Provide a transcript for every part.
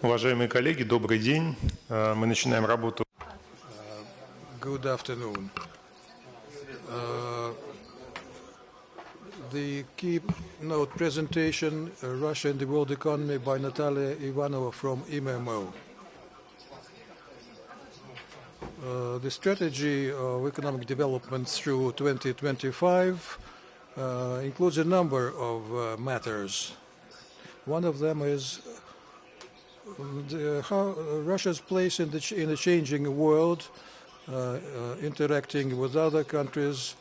Уважаемые коллеги, добрый день. Мы начинаем работу. Good afternoon. The keynote presentation, Russia and the World Economy by Natalia Ivanova from IMMO. The strategy of economic development through 2025 includes a number of matters. One of them is how Russia's place in the changing world, interacting with other countries,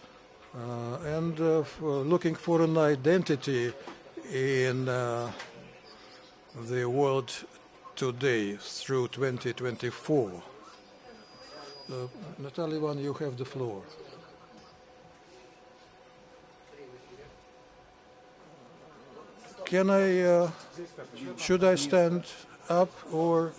and looking for an identity in the world today through 2024. Natalia Ivan, you have the floor. Should I stand up or?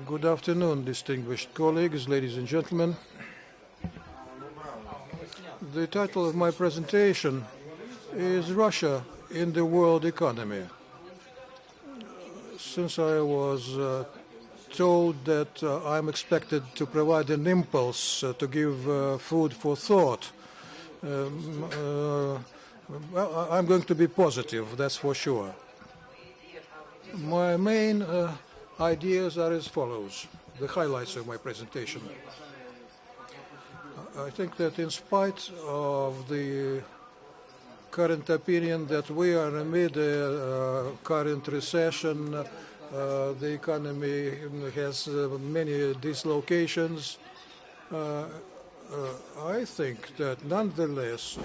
Good afternoon, distinguished colleagues, ladies and gentlemen. The title of my presentation is Russia in the World Economy. Since I was told that I'm expected to provide an impulse to give food for thought, I'm going to be positive, that's for sure. My main ideas are as follows, the highlights of my presentation. I think that in spite of the current opinion that we are amid a current recession, the economy has many dislocations, I think that nonetheless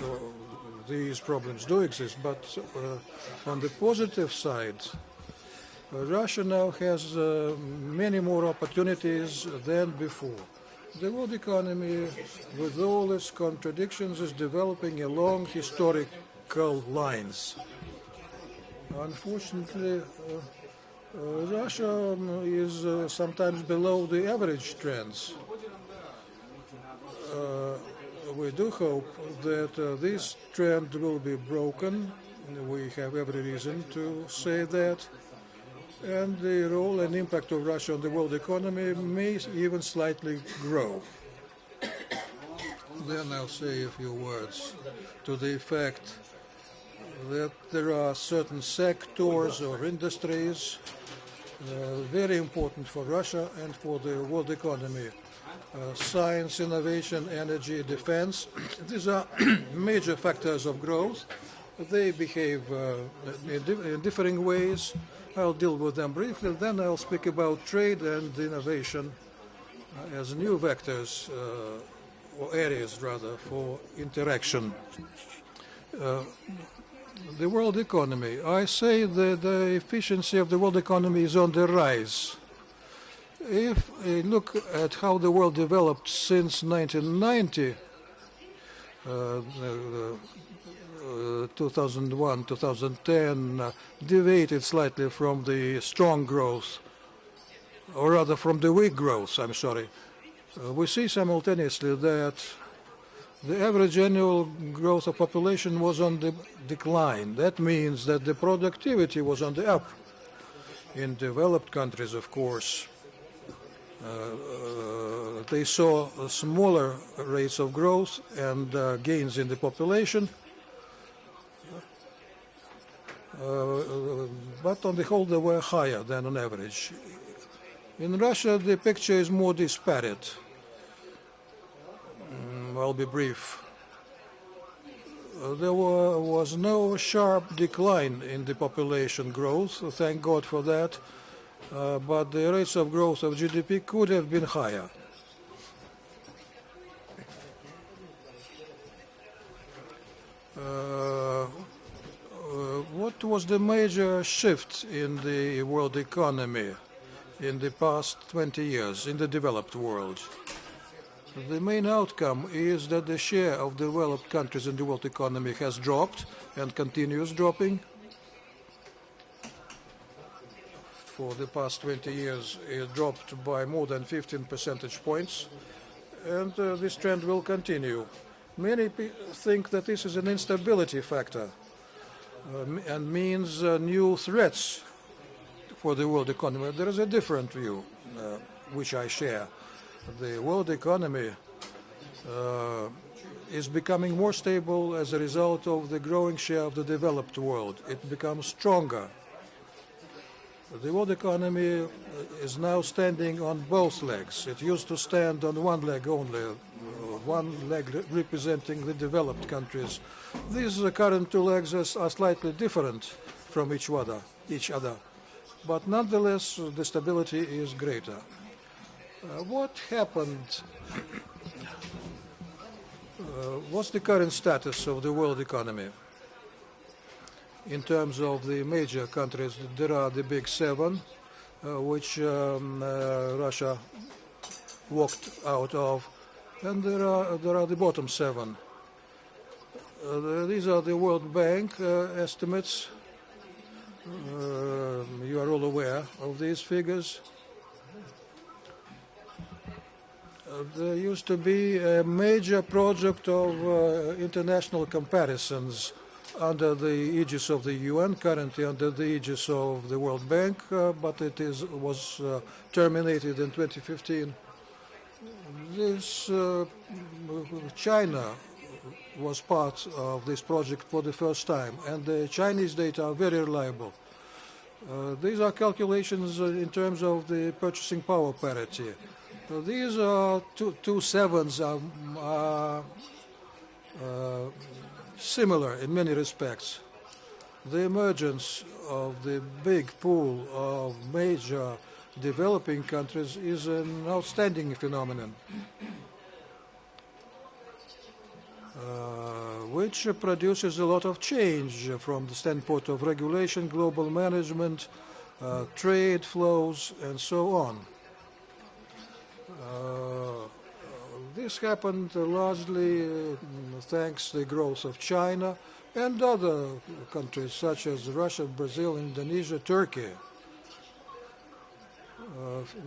these problems do exist, but on the positive side, Russia now has many more opportunities than before. The world economy, with all its contradictions, is developing along historical lines. Unfortunately, Russia is sometimes below the average trends. We do hope that this trend will be broken. We have every reason to say that. And the role and impact of Russia on the world economy may even slightly grow. Then I'll say a few words to the effect that there are certain sectors or industries very important for Russia and for the world economy. Science, innovation, energy, defense. These are major factors of growth. They behave in differing ways. I'll deal with them briefly, then I'll speak about trade and innovation as new vectors, or areas rather, for interaction. The world economy. I say that the efficiency of the world economy is on the rise. If we look at how the world developed since 1990, 2001, 2010 deviated slightly from the strong growth, or rather from the weak growth, I'm sorry. We see simultaneously that the average annual growth of population was on the decline. That means that the productivity was on the up. In developed countries, of course, they saw smaller rates of growth and gains in the population. But on the whole, they were higher than on average. In Russia, the picture is more disparate. I'll be brief. There was no sharp decline in the population growth, thank God for that, but the rates of growth of GDP could have been higher. What was the major shift in the world economy in the past 20 years in the developed world? The main outcome is that the share of developed countries in the world economy has dropped and continues dropping. For the past 20 years, it dropped by more than 15 percentage points, and this trend will continue. Many think that this is an instability factor and means new threats for the world economy. There is a different view, which I share. The world economy is becoming more stable as a result of the growing share of the developed world. It becomes stronger. The world economy is now standing on both legs. It used to stand on one leg only, one leg representing the developed countries. These current two legs are slightly different from each other, but nonetheless the stability is greater. What happened? What's the current status of the world economy? In terms of the major countries, there are the big seven, which Russia walked out of, and there are the bottom seven. These are the World Bank estimates. You are all aware of these figures. There used to be a major project of international comparisons under the aegis of the UN, currently under the aegis of the World Bank, but it was terminated in 2015. China was part of this project for the first time, and the Chinese data are very reliable. These are calculations in terms of the purchasing power parity. These are two sevens are similar in many respects. The emergence of the big pool of major developing countries is an outstanding phenomenon, which produces a lot of change from the standpoint of regulation, global management, trade flows, and so on. This happened largely thanks to the growth of China and other countries such as Russia, Brazil, Indonesia, Turkey.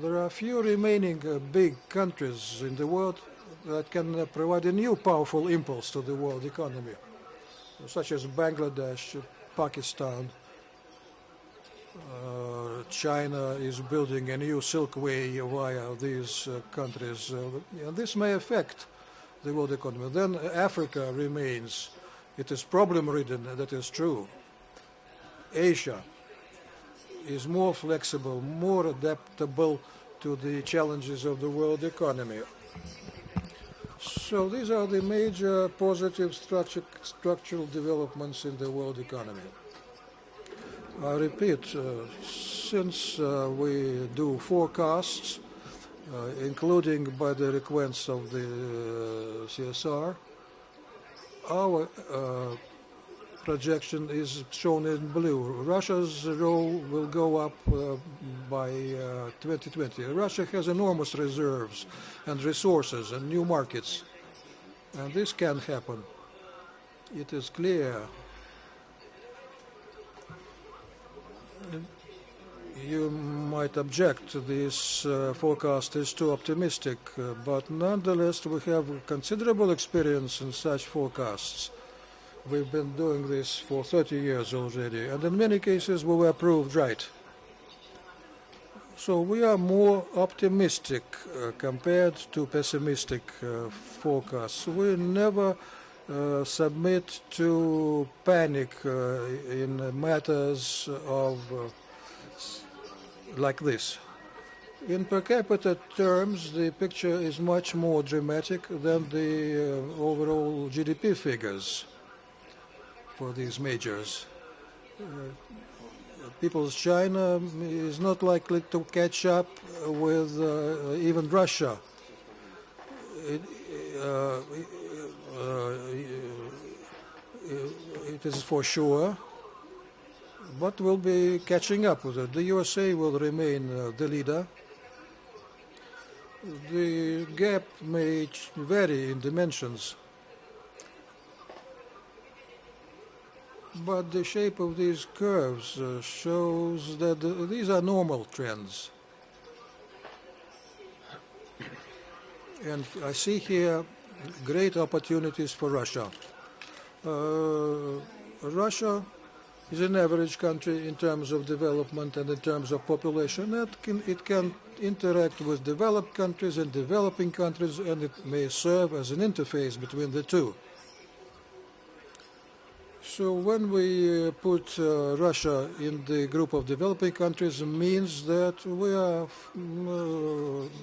There are few remaining big countries in the world that can provide a new powerful impulse to the world economy, such as Bangladesh, Pakistan. China is building a new Silk Way via these countries. And this may affect the world economy. Then Africa remains. It is problem-ridden, that is true. Asia is more flexible, more adaptable to the challenges of the world economy. So these are the major positive structural developments in the world economy. I repeat, since we do forecasts, including by the request of the CSR, our projection is shown in blue. Russia's role will go up by 2020. Russia has enormous reserves and resources and new markets, and this can happen. It is clear. You might object, this forecast is too optimistic, but nonetheless we have considerable experience in such forecasts. We've been doing this for 30 years already, and in many cases we were proved right. So we are more optimistic compared to pessimistic forecasts. We never submit to panic in matters of like this. In per capita terms, the picture is much more dramatic than the overall GDP figures for these majors. People's China is not likely to catch up with even Russia. It is for sure, but will be catching up with it. The USA will remain the leader. The gap may vary in dimensions, but the shape of these curves shows that these are normal trends. And I see here great opportunities for Russia. Russia is an average country in terms of development and in terms of population. It can interact with developed countries and developing countries, and it may serve as an interface between the two. So when we put Russia in the group of developing countries, it means that we are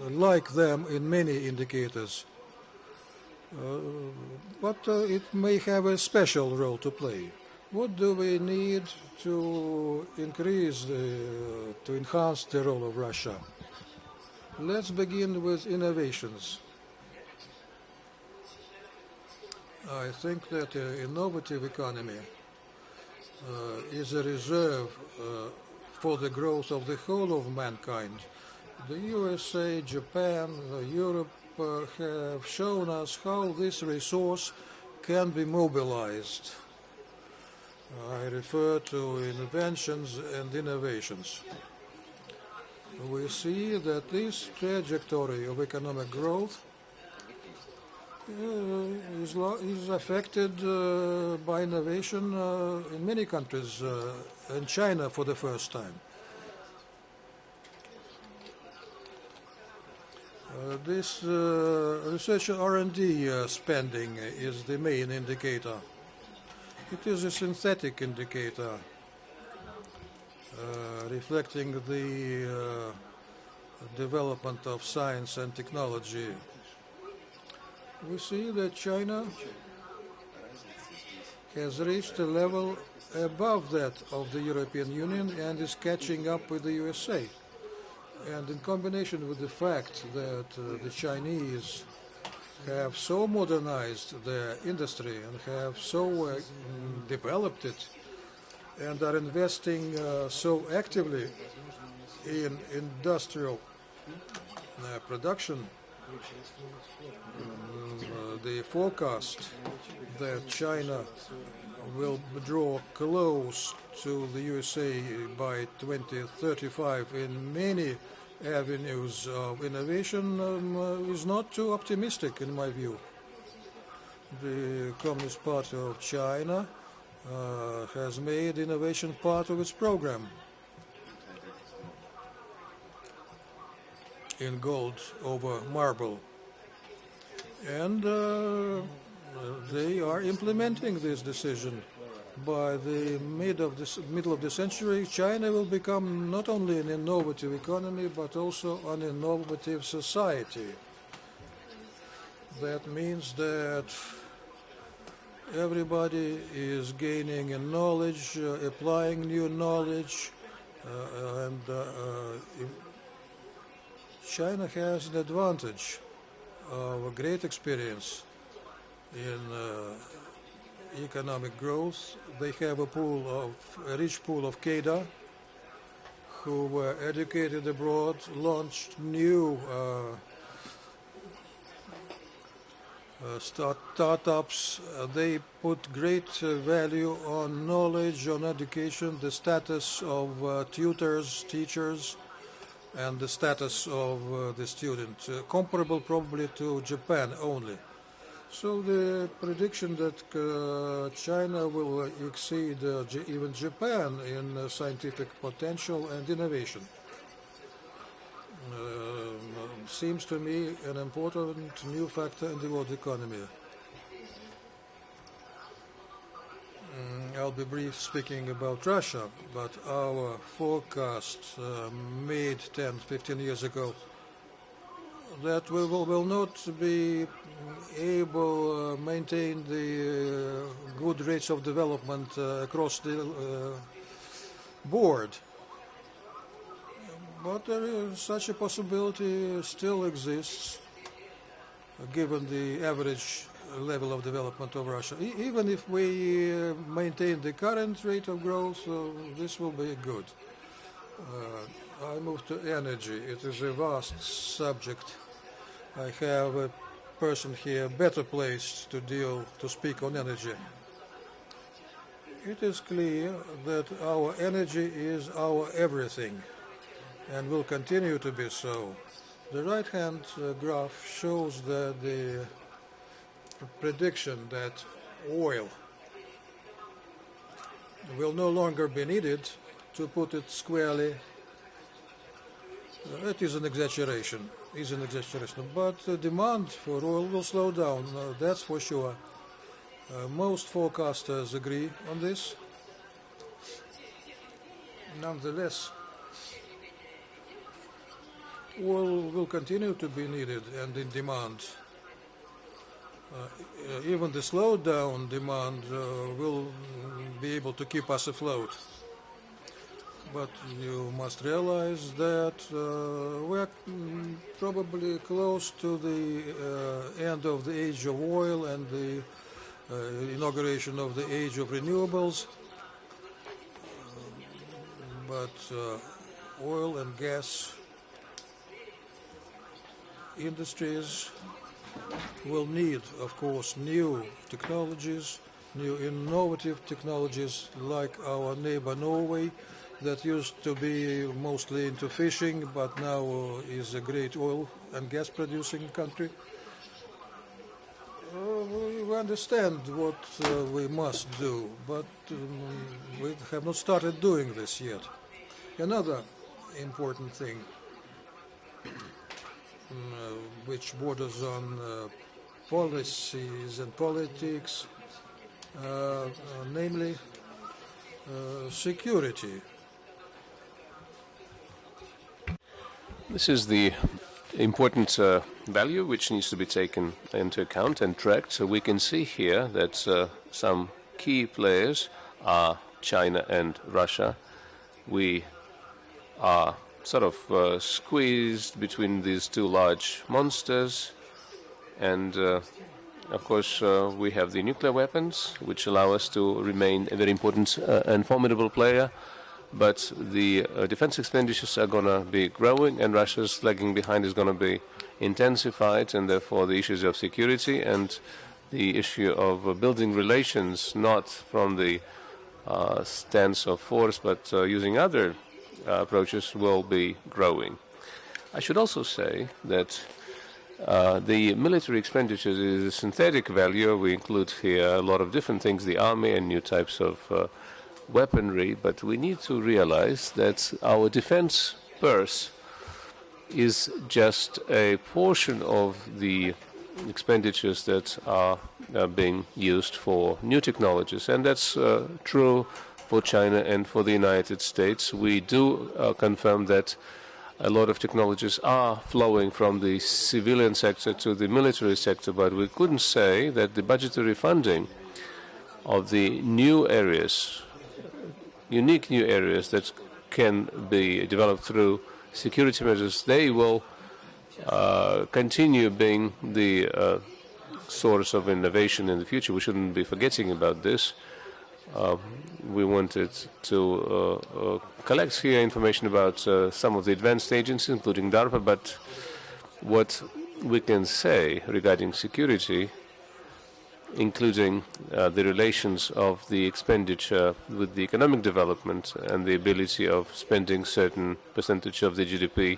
like them in many indicators. But it may have a special role to play. What do we need to to enhance the role of Russia? Let's begin with innovations. I think that an innovative economy is a reserve for the growth of the whole of mankind. The USA, Japan, Europe have shown us how this resource can be mobilized. I refer to inventions and innovations. We see that this trajectory of economic growth is affected by innovation in many countries, in China for the first time. This research and R&D spending is the main indicator. It is a synthetic indicator reflecting the development of science and technology. We see that China has reached a level above that of the European Union and is catching up with the USA. And in combination with the fact that the Chinese have so modernized their industry and have so developed it and are investing so actively in industrial production, the forecast that China will draw close to the USA by 2035 in many avenues of innovation is not too optimistic in my view. The Communist Party of China has made innovation part of its program in gold over marble. And they are implementing this decision. By the middle of the century, China will become not only an innovative economy, but also an innovative society. That means that everybody is gaining in knowledge, applying new knowledge, and China has an advantage of a great experience in economic growth. They have a rich pool of cadre who were educated abroad, launched new startups. They put great value on knowledge, on education, the status of tutors, teachers, and the status of the student, comparable probably to Japan only. So the prediction that China will exceed even Japan in scientific potential and innovation seems to me an important new factor in the world economy. I'll be brief speaking about Russia, but our forecast made 10, 15 years ago that we will not be able to maintain the good rates of development across the board. But such a possibility still exists, given the average level of development of Russia. Even if we maintain the current rate of growth, this will be good. I move to energy. It is a vast subject. I have a person here better placed to speak on energy. It is clear that our energy is our everything and will continue to be so. The right-hand graph shows that the prediction that oil will no longer be needed, to put it squarely, it is an exaggeration. But the demand for oil will slow down, that's for sure. Most forecasters agree on this. Nonetheless, oil will continue to be needed and in demand. Even the slowdown demand will be able to keep us afloat. But you must realize that we're probably close to the end of the age of oil and the inauguration of the age of renewables. But oil and gas industries will need, of course, new technologies, new innovative technologies, like our neighbor Norway, that used to be mostly into fishing, but now is a great oil and gas producing country. We understand what we must do, but we have not started doing this yet. Another important thing which borders on policies and politics, namely security. This is the important value which needs to be taken into account and tracked. So we can see here that some key players are China and Russia. We are sort of squeezed between these two large monsters, and of course we have the nuclear weapons, which allow us to remain a very important and formidable player. But the defense expenditures are going to be growing, and Russia's lagging behind is going to be intensified, and therefore the issues of security and the issue of building relations, not from the stance of force, but using other approaches, will be growing. I should also say that the military expenditures is a synthetic value. We include here a lot of different things, the army and new types of weaponry, but we need to realize that our defense purse is just a portion of the expenditures that are being used for new technologies, and that's true for China and for the United States. We do confirm that a lot of technologies are flowing from the civilian sector to the military sector, but we couldn't say that the budgetary funding of the new areas, unique new areas that can be developed through security measures, they will continue being the source of innovation in the future. We shouldn't be forgetting about this. We wanted to collect here information about some of the advanced agencies, including DARPA, but what we can say regarding security, including the relations of the expenditure with the economic development and the ability of spending certain percentage of the GDP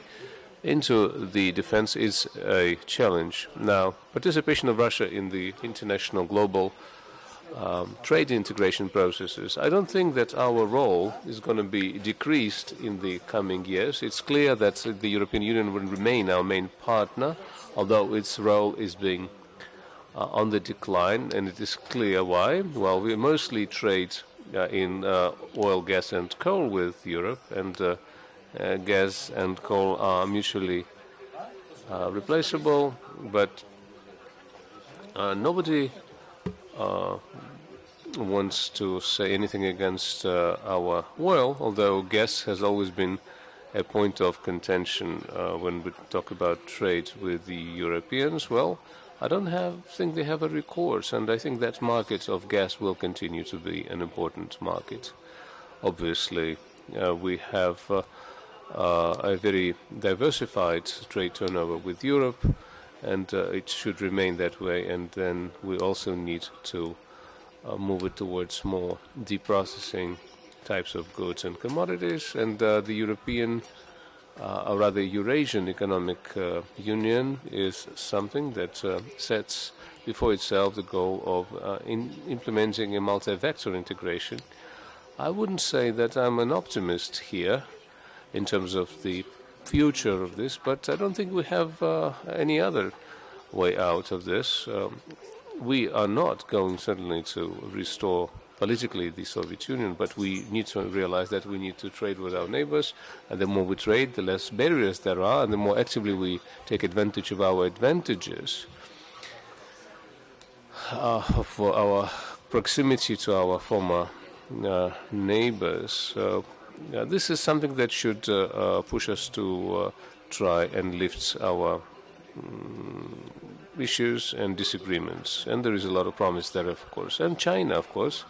into the defense, is a challenge. Now, participation of Russia in the international global trade integration processes, I don't think that our role is going to be decreased in the coming years. It's clear that the European Union will remain our main partner, although its role is being on the decline, and it is clear why. Well, we mostly trade in oil, gas and coal with Europe, and gas and coal are mutually replaceable, but nobody wants to say anything against our oil, although gas has always been a point of contention when we talk about trade with the Europeans. Well, I don't think they have a recourse, and I think that market of gas will continue to be an important market. Obviously, we have a very diversified trade turnover with Europe, and it should remain that way. And then we also need to move it towards more deep processing types of goods and commodities. And the European, or rather Eurasian Economic Union, is something that sets before itself the goal of implementing a multi-vector integration. I wouldn't say that I'm an optimist here in terms of the future of this, but I don't think we have any other way out of this. We are not going certainly to restore politically the Soviet Union, but we need to realize that we need to trade with our neighbors, and the more we trade, the less barriers there are, and the more actively we take advantage of our advantages, for our proximity to our former neighbors. This is something that should push us to try and lift our issues and disagreements. And there is a lot of promise there, of course. And China, of course.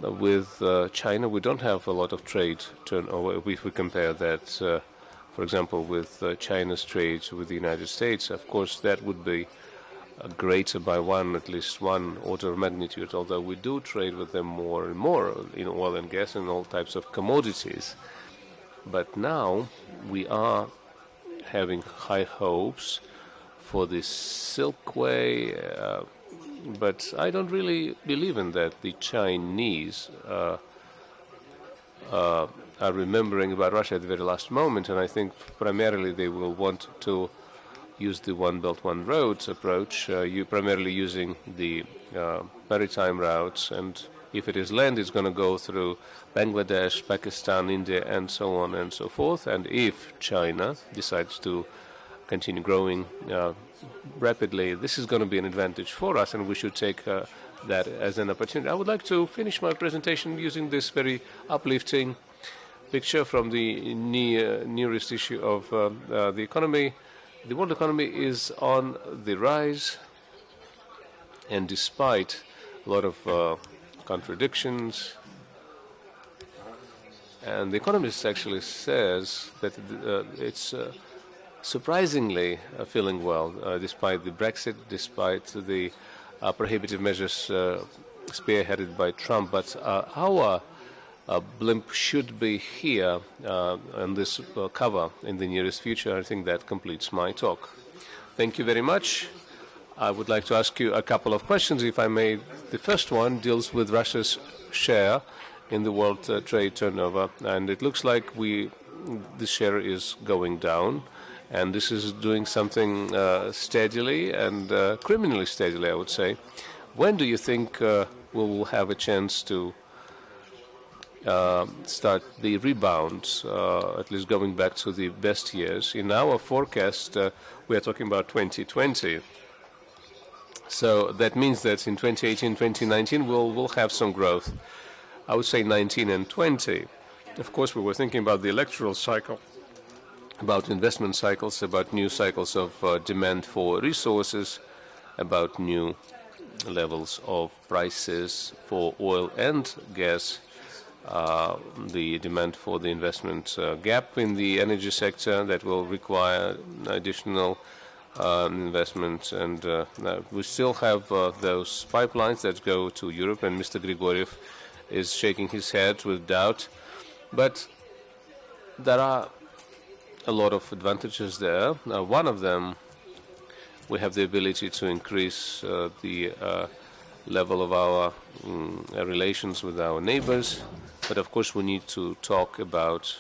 With China, we don't have a lot of trade turnover. If we compare that, for example, with China's trade with the United States, of course, that would be greater by at least one order of magnitude, although we do trade with them more and more in oil and gas and all types of commodities. But now we are having high hopes for the Silk Way, but I don't really believe in that. The Chinese are remembering about Russia at the very last moment, and I think primarily they will want to use the One Belt, One Road approach, primarily using the maritime routes, and if it is land, it's going to go through Bangladesh, Pakistan, India, and so on and so forth. And if China decides to continue growing rapidly, this is going to be an advantage for us, and we should take that as an opportunity. I would like to finish my presentation using this very uplifting picture from the nearest issue of the economy. The world economy is on the rise, and despite a lot of contradictions, and the Economist actually says that it's surprisingly feeling well, despite the Brexit, despite the prohibitive measures spearheaded by Trump. But our blimp should be here on this cover in the nearest future. I think that completes my talk. Thank you very much. I would like to ask you a couple of questions, if I may. The first one deals with Russia's share in the world trade turnover, and it looks like this share is going down, and this is doing something steadily and criminally steadily, I would say. When do you think we will have a chance to start the rebound, at least going back to the best years? In our forecast, we are talking about 2020. So that means that in 2018, 2019, we'll have some growth. I would say 19 and 20. Of course, we were thinking about the electoral cycle, about investment cycles, about new cycles of demand for resources, about new levels of prices for oil and gas, the demand for the investment gap in the energy sector that will require additional investment, and we still have those pipelines that go to Europe, and Mr. Grigoriev is shaking his head with doubt. But there are a lot of advantages there. One of them, we have the ability to increase the level of our relations with our neighbors, but of course we need to talk about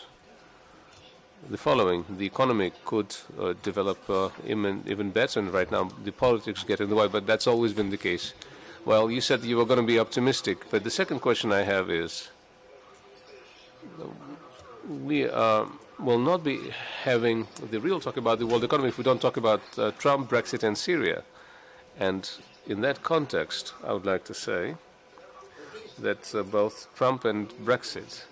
the following. The economy could develop even better, and right now the politics get in the way, but that's always been the case. Well, you said you were going to be optimistic, but the second question I have is, we will not be having the real talk about the world economy if we don't talk about Trump, Brexit, and Syria. And in that context, I would like to say that both Trump and Brexit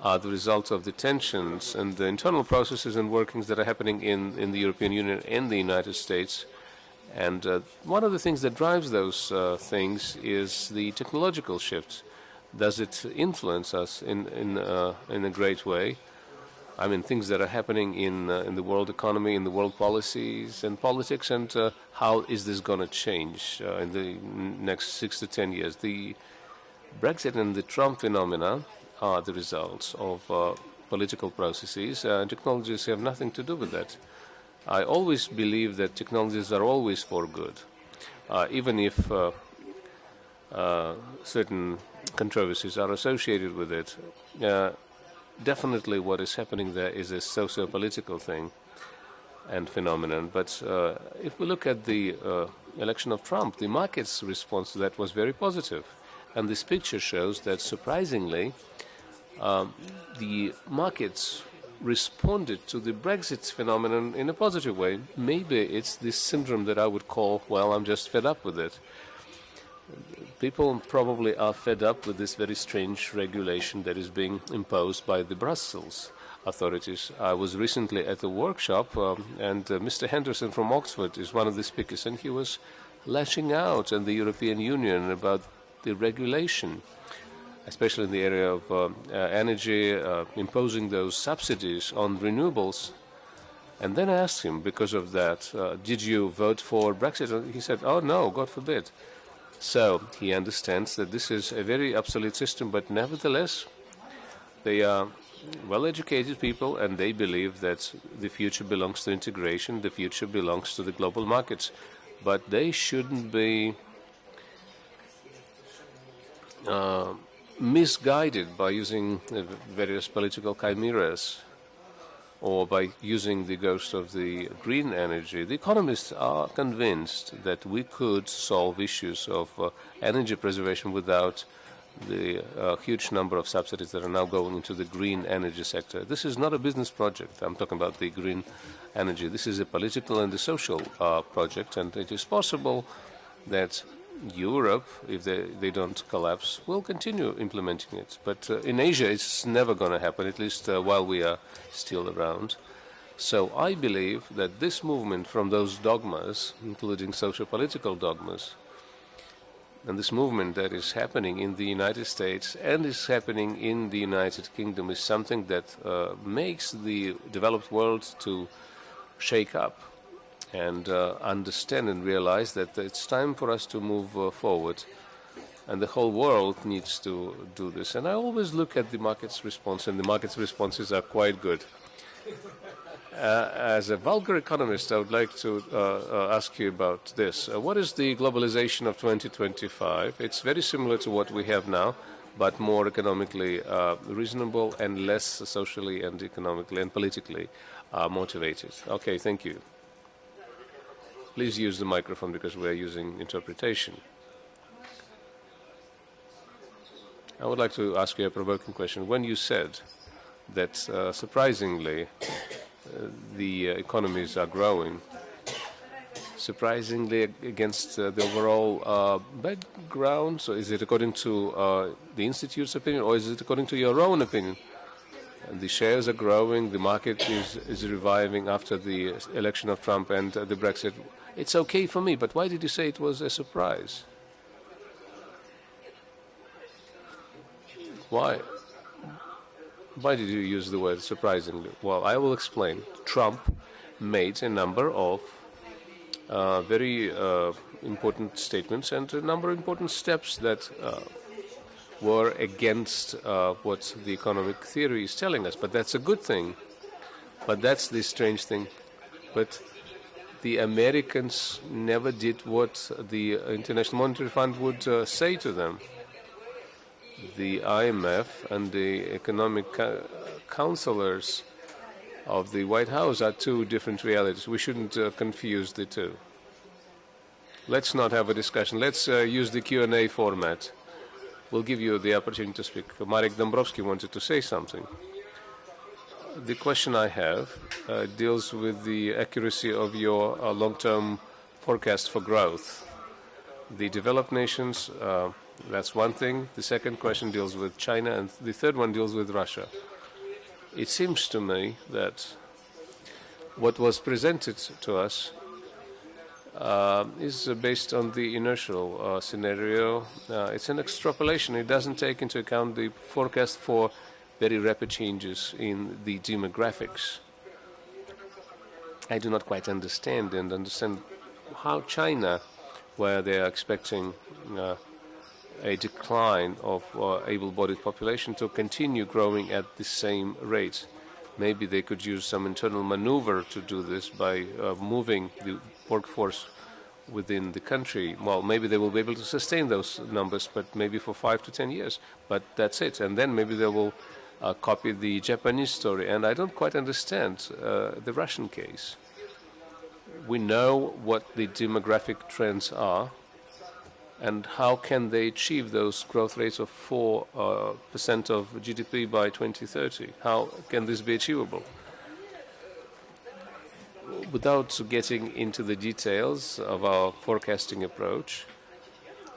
are the result of the tensions and the internal processes and workings that are happening in the European Union and the United States. And one of the things that drives those things is the technological shift. Does it influence us in a great way? I mean, things that are happening in the world economy, in the world policies and politics, and how is this going to change in the next 6 to 10 years? The Brexit and the Trump phenomena are the results of political processes. Technologies have nothing to do with that. I always believe that technologies are always for good. even if certain controversies are associated with it. Definitely what is happening there is a socio-political thing and phenomenon. But if we look at the election of Trump, the market's response to that was very positive. And this picture shows that, surprisingly, the markets responded to the Brexit phenomenon in a positive way. Maybe it's this syndrome that I would call, well, I'm just fed up with it. People probably are fed up with this very strange regulation that is being imposed by the Brussels authorities. I was recently at a workshop, and Mr. Henderson from Oxford is one of the speakers, and he was lashing out at the European Union about the regulation, especially in the area of energy, imposing those subsidies on renewables. And then I asked him, because of that, did you vote for Brexit? And he said, oh no, God forbid. So he understands that this is a very obsolete system, but nevertheless, they are well-educated people, and they believe that the future belongs to integration, the future belongs to the global markets. But they shouldn't be misguided by using various political chimeras or by using the ghost of the green energy. The economists are convinced that we could solve issues of energy preservation without the huge number of subsidies that are now going into the green energy sector. This is not a business project. I'm talking about the green energy. This is a political and a social project, and it is possible that Europe, if they don't collapse, will continue implementing it. But in Asia, it's never going to happen, at least while we are still around. So I believe that this movement from those dogmas, including socio-political dogmas, and this movement that is happening in the United States and is happening in the United Kingdom is something that makes the developed world to shake up and understand and realize that it's time for us to move forward, and the whole world needs to do this. And I always look at the market's response, and the market's responses are quite good. As a vulgar economist, I would like to ask you about this. What is the globalization of 2025? It's very similar to what we have now, but more economically reasonable and less socially and economically and politically motivated. Okay, thank you. Please use the microphone because we are using interpretation. I would like to ask you a provoking question. When you said that surprisingly the economies are growing, surprisingly against the overall background, so is it according to the Institute's opinion, or is it according to your own opinion? The shares are growing, the market is reviving after the election of Trump and the Brexit. It's okay for me, but why did you say it was a surprise? Why? Why did you use the word surprisingly? Well, I will explain. Trump made a number of very important statements and a number of important steps that were against what the economic theory is telling us. But that's a good thing. But that's the strange thing. But the Americans never did what the International Monetary Fund would say to them. The IMF and the economic counselors of the White House are two different realities. We shouldn't confuse the two. Let's not have a discussion. Let's use the Q&A format. We'll give you the opportunity to speak. Marek Dombrovsky wanted to say something. The question I have deals with the accuracy of your long-term forecast for growth. The developed nations, that's one thing. The second question deals with China, and the third one deals with Russia. It seems to me that what was presented to us is based on the inertial scenario. It's an extrapolation. It doesn't take into account the forecast for very rapid changes in the demographics. I do not quite understand how China, where they are expecting a decline of able-bodied population, to continue growing at the same rate. Maybe they could use some internal maneuver to do this by moving the workforce within the country. Well, maybe they will be able to sustain those numbers, but maybe for 5 to 10 years. But that's it. And then maybe they will copy the Japanese story. And I don't quite understand the Russian case. We know what the demographic trends are, and how can they achieve those growth rates of 4% of GDP by 2030? How can this be achievable? Without getting into the details of our forecasting approach,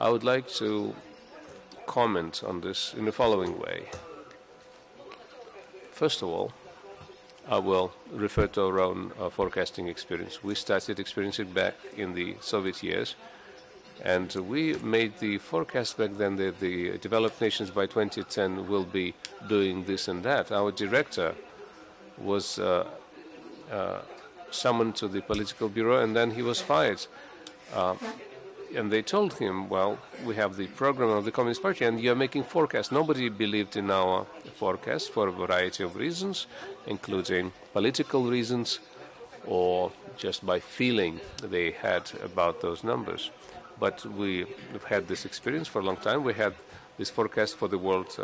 I would like to comment on this in the following way. First of all, I will refer to our own forecasting experience. We started experiencing it back in the Soviet years, and we made the forecast back then that the developed nations by 2010 will be doing this and that. Our director was summoned to the political bureau, and then he was fired. And they told him, well, we have the program of the Communist Party, and you're making forecasts. Nobody believed in our forecast for a variety of reasons, including political reasons, or just by feeling they had about those numbers. But we've had this experience for a long time. We had this forecast for the world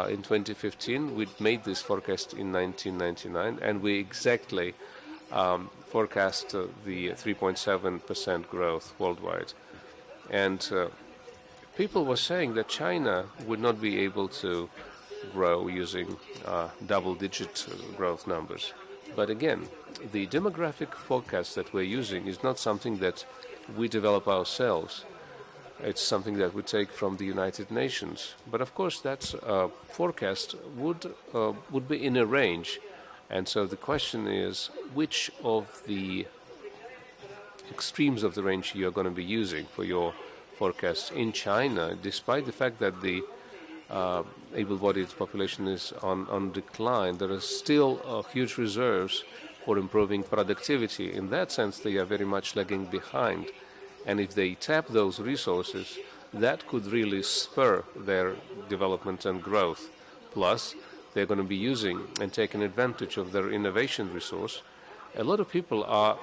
in 2015. We made this forecast in 1999, and we exactly forecast the 3.7% growth worldwide. And people were saying that China would not be able to grow using double-digit growth numbers. But again, the demographic forecast that we're using is not something that we develop ourselves. It's something that we take from the United Nations. But of course, that forecast would be in a range. And so the question is, which of the extremes of the range you're going to be using for your forecast in China, despite the fact that the able-bodied population is on decline, there are still huge reserves for improving productivity. In that sense, they are very much lagging behind. And if they tap those resources, that could really spur their development and growth. Plus, they're going to be using and taking advantage of their innovation resource. A lot of people are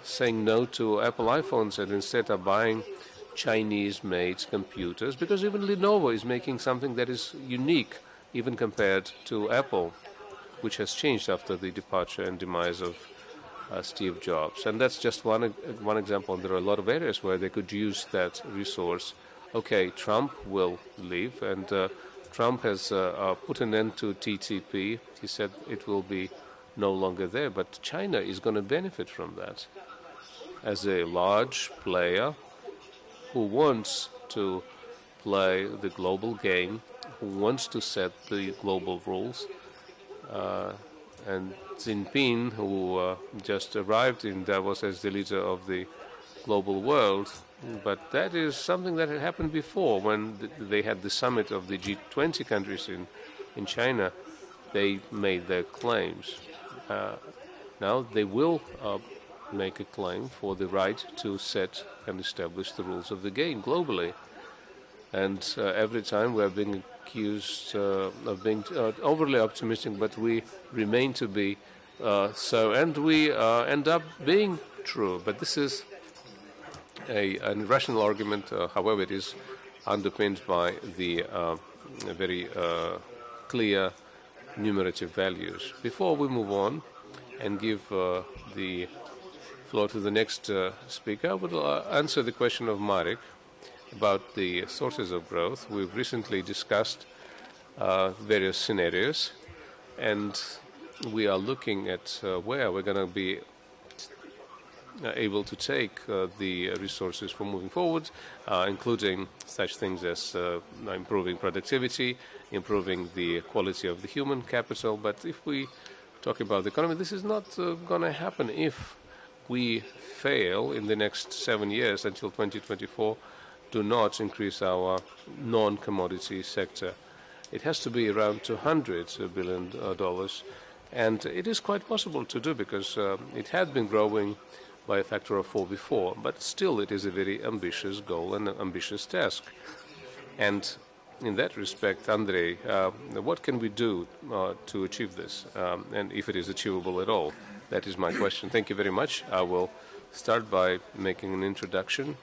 saying no to Apple iPhones and instead are buying Chinese-made computers, because even Lenovo is making something that is unique, even compared to Apple, which has changed after the departure and demise of Steve Jobs. And that's just one example. There are a lot of areas where they could use that resource. Okay, Trump will leave, and Trump has put an end to TTP. He said it will be no longer there, but China is going to benefit from that. As a large player who wants to play the global game, who wants to set the global rules, and Xi Jinping, who just arrived in Davos as the leader of the global world. But that is something that had happened before when they had the summit of the G20 countries in China. They made their claims. Now they will make a claim for the right to set and establish the rules of the game globally. And every time we are being accused of being overly optimistic, but we remain to be so, and we end up being true. But this is a rational argument, however, it is underpinned by the very clear numerative values. Before we move on and give the floor to the next speaker, I would answer the question of Marek about the sources of growth. We've recently discussed various scenarios, and we are looking at where we're going to be able to take the resources for moving forward, including such things as improving productivity, improving the quality of the human capital. But if we talk about the economy, this is not going to happen if we fail in the next 7 years until 2024, do not increase our non-commodity sector. It has to be around $200 billion, and it is quite possible to do because it had been growing by a factor of 4 before, but still it is a very ambitious goal and an ambitious task. And in that respect, Andrei, what can we do to achieve this, and if it is achievable at all? That is my question. Thank you very much. I will start by making an introduction.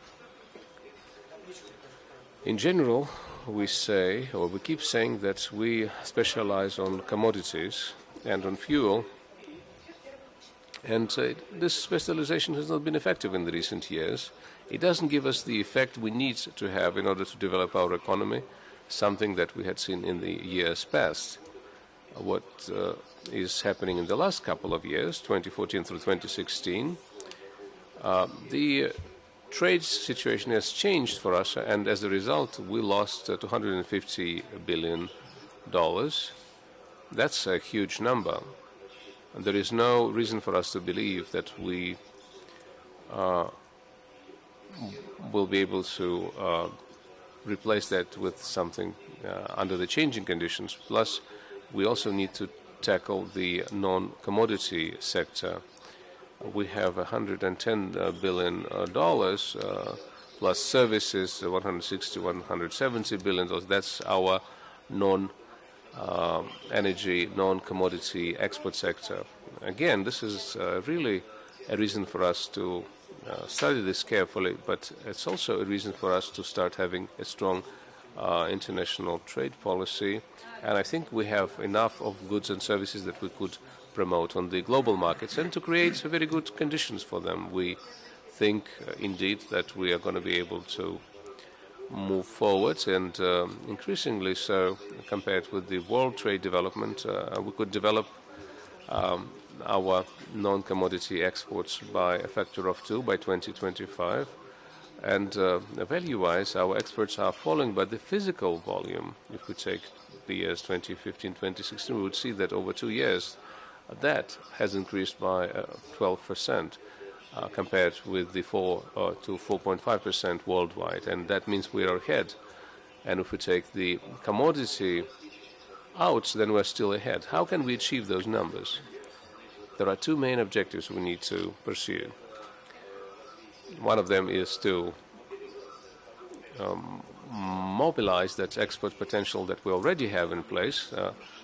In general, we say, or we keep saying, that we specialize on commodities and on fuel, and this specialization has not been effective in the recent years. It doesn't give us the effect we need to have in order to develop our economy, something that we had seen in the years past. What is happening in the last couple of years, 2014 through 2016, the trade situation has changed for us, and as a result, we lost $250 billion. That's a huge number. And there is no reason for us to believe that we will be able to replace that with something under the changing conditions. Plus, we also need to tackle the non-commodity sector. We have $110 billion plus services, 160, 170 billion. That's our non-energy, non-commodity export sector. Again, this is really a reason for us to study this carefully, but it's also a reason for us to start having a strong international trade policy. And I think we have enough of goods and services that we could promote on the global markets and to create very good conditions for them. We think indeed that we are going to be able to move forward, and increasingly so compared with the world trade development. We could develop our non-commodity exports by a factor of 2 by 2025. And value-wise, our exports are falling, but the physical volume, if we take the years 2015, 2016, we would see that over 2 years, that has increased by 12%, compared with the 4 to 4.5% worldwide, and that means we are ahead. And if we take the commodity out, then we're still ahead. How can we achieve those numbers? There are two main objectives we need to pursue. One of them is to mobilize that export potential that we already have in place,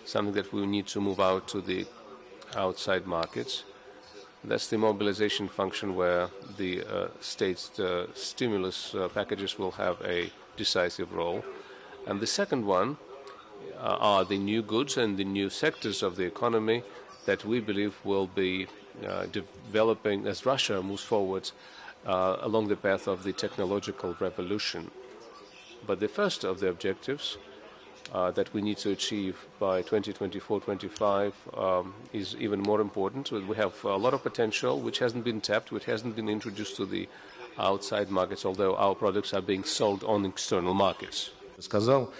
something that we need to move out to the outside markets. That's the mobilization function where the state stimulus packages will have a decisive role. And the second one are the new goods and the new sectors of the economy that we believe will be developing as Russia moves forward along the path of the technological revolution. But the first of the objectives that we need to achieve by 2024-25 is even more important. We have a lot of potential which hasn't been tapped, which hasn't been introduced to the outside markets, although our products are being sold on external markets. Сказал.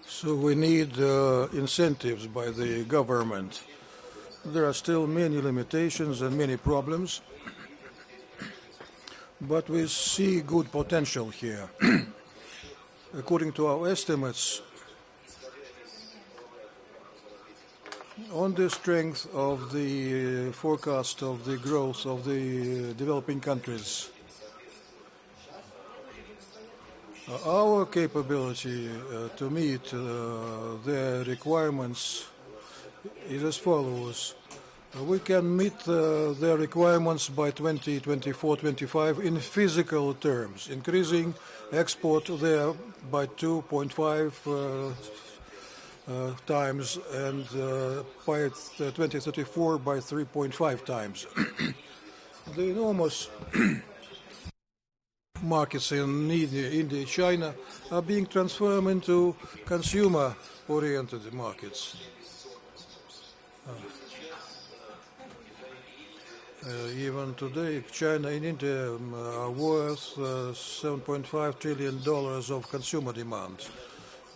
So we need incentives by the government. There are still many limitations and many problems, but we see good potential here. According to our estimates, on the strength of the forecast of the growth of the developing countries, our capability to meet their requirements is as follows. We can meet their requirements by 2024-25 in physical terms, increasing export there by 2.5 times, and by 2034 by 3.5 times. The enormous markets in India, China are being transformed into consumer-oriented markets. Even today, China and India are worth $7.5 trillion of consumer demand,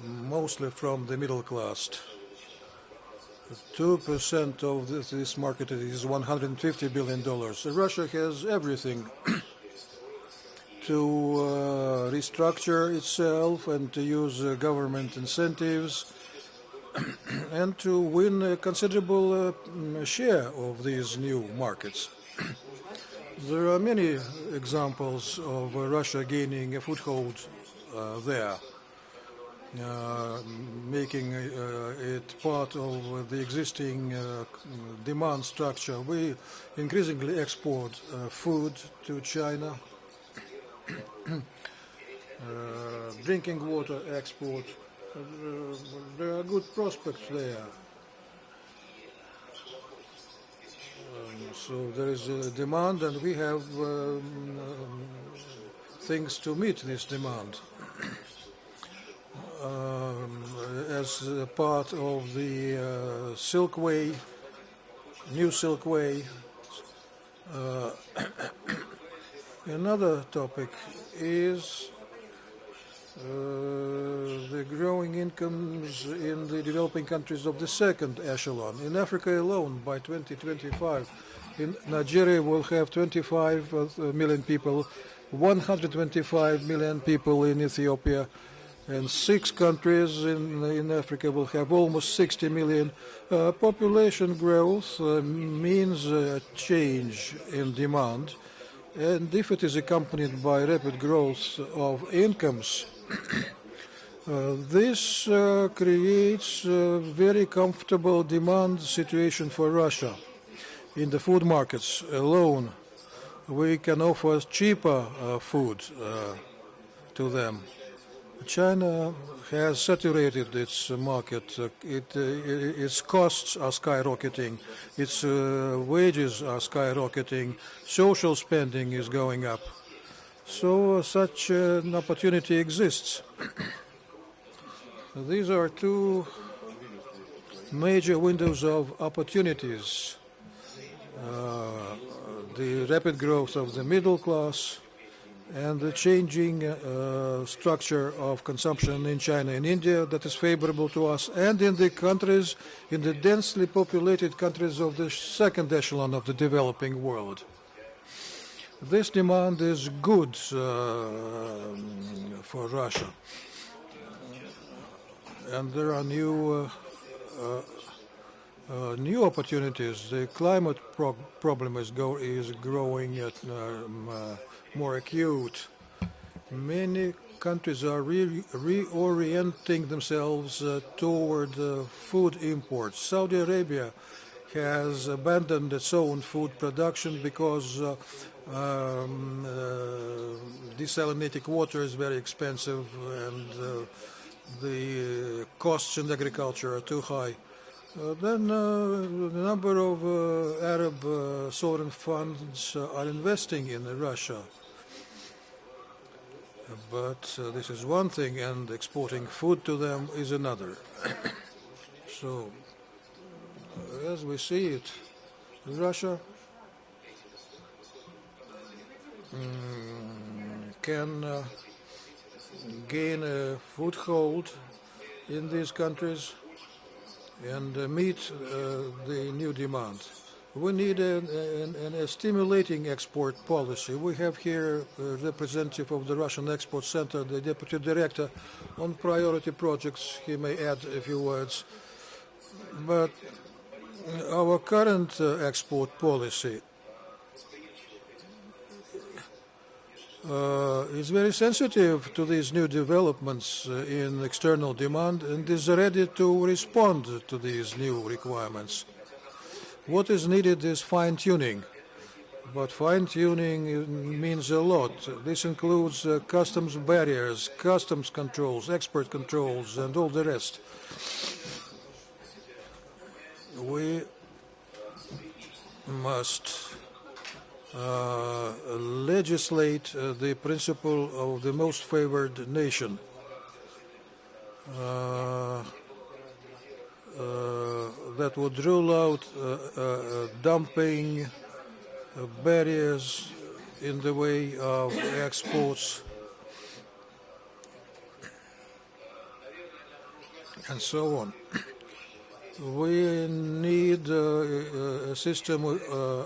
mostly from the middle class. 2% of this market is $150 billion. Russia has everything to restructure itself and to use government incentives and to win a considerable share of these new markets. There are many examples of Russia gaining a foothold there. making it part of the existing demand structure. We increasingly export food to China, drinking water export. There are good prospects there. So there is a demand, and we have things to meet this demand. As a part of the Silk Way, New Silk Way. Another topic is the growing incomes in the developing countries of the second echelon. In Africa alone, by 2025, in Nigeria will have 25 million people, 125 million people in Ethiopia, and 6 countries in Africa will have almost 60 million. Population growth means a change in demand, and if it is accompanied by rapid growth of incomes, this creates a very comfortable demand situation for Russia. In the food markets alone, we can offer cheaper food to them. China has saturated its market. Its costs are skyrocketing. Its wages are skyrocketing. Social spending is going up. So such an opportunity exists. These are 2 major windows of opportunities. The rapid growth of the middle class and the changing structure of consumption in China and India that is favorable to us, and in the countries, in the densely populated countries of the second echelon of the developing world. This demand is good for Russia. And there are new opportunities. The climate problem is growing more acute. Many countries are reorienting themselves toward food imports. Saudi Arabia has abandoned its own food production because desalinating water is very expensive and the costs in agriculture are too high. Then the number of Arab sovereign funds are investing in Russia. But this is one thing, and exporting food to them is another. So, as we see it, Russia can gain a foothold in these countries and meet the new demand. We need a stimulating export policy. We have here a representative of the Russian Export Center, the deputy director, on priority projects. He may add a few words. But our current export policy is very sensitive to these new developments in external demand and is ready to respond to these new requirements. What is needed is fine-tuning, but fine-tuning means a lot. This includes customs barriers, customs controls, export controls, and all the rest. We must legislate the principle of the most favored nation. That would rule out dumping barriers in the way of exports and so on. We need a system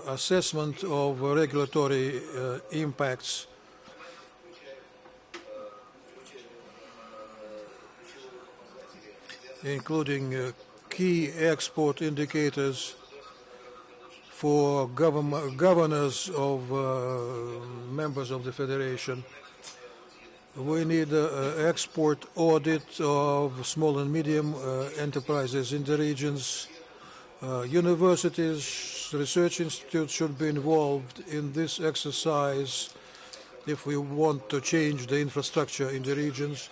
assessment of regulatory impacts. Including key export indicators for governors of members of the Federation. We need an export audit of small and medium enterprises in the regions. Universities, research institutes should be involved in this exercise if we want to change the infrastructure in the regions.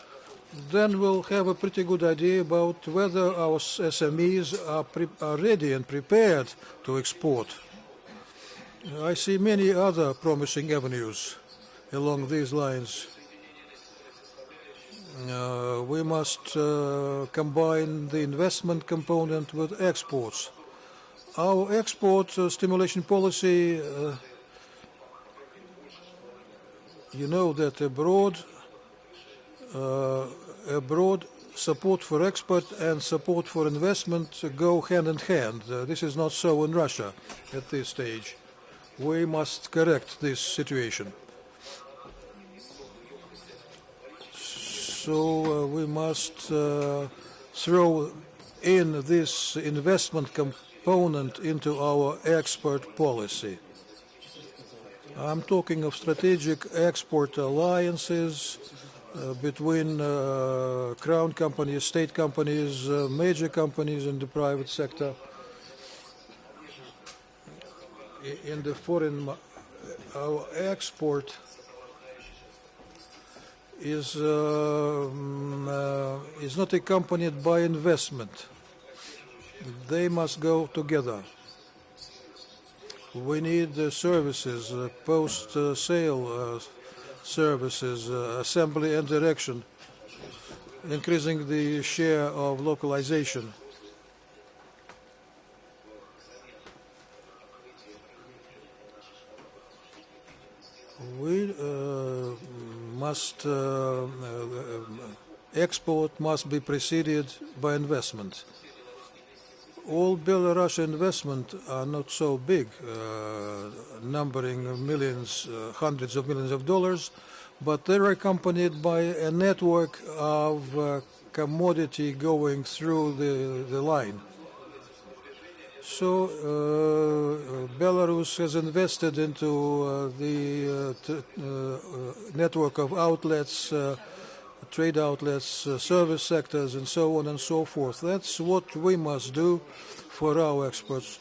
Then we'll have a pretty good idea about whether our SMEs are ready and prepared to export. I see many other promising avenues along these lines. We must combine the investment component with exports. Our export stimulation policy, you know that abroad support for export and support for investment go hand in hand. This is not so in Russia at this stage. We must correct this situation. So we must throw in this investment component into our export policy. I'm talking of strategic export alliances between crown companies, state companies, major companies in the private sector. In the foreign, our export is not accompanied by investment. They must go together. We need services, post-sale services, assembly and direction, increasing the share of localization. We must export must be preceded by investment. All Belarus investment are not so big, numbering millions, hundreds of millions of dollars, but they're accompanied by a network of commodity going through the line. So Belarus has invested into the network of outlets, trade outlets, service sectors, and so on and so forth. That's what we must do for our exports.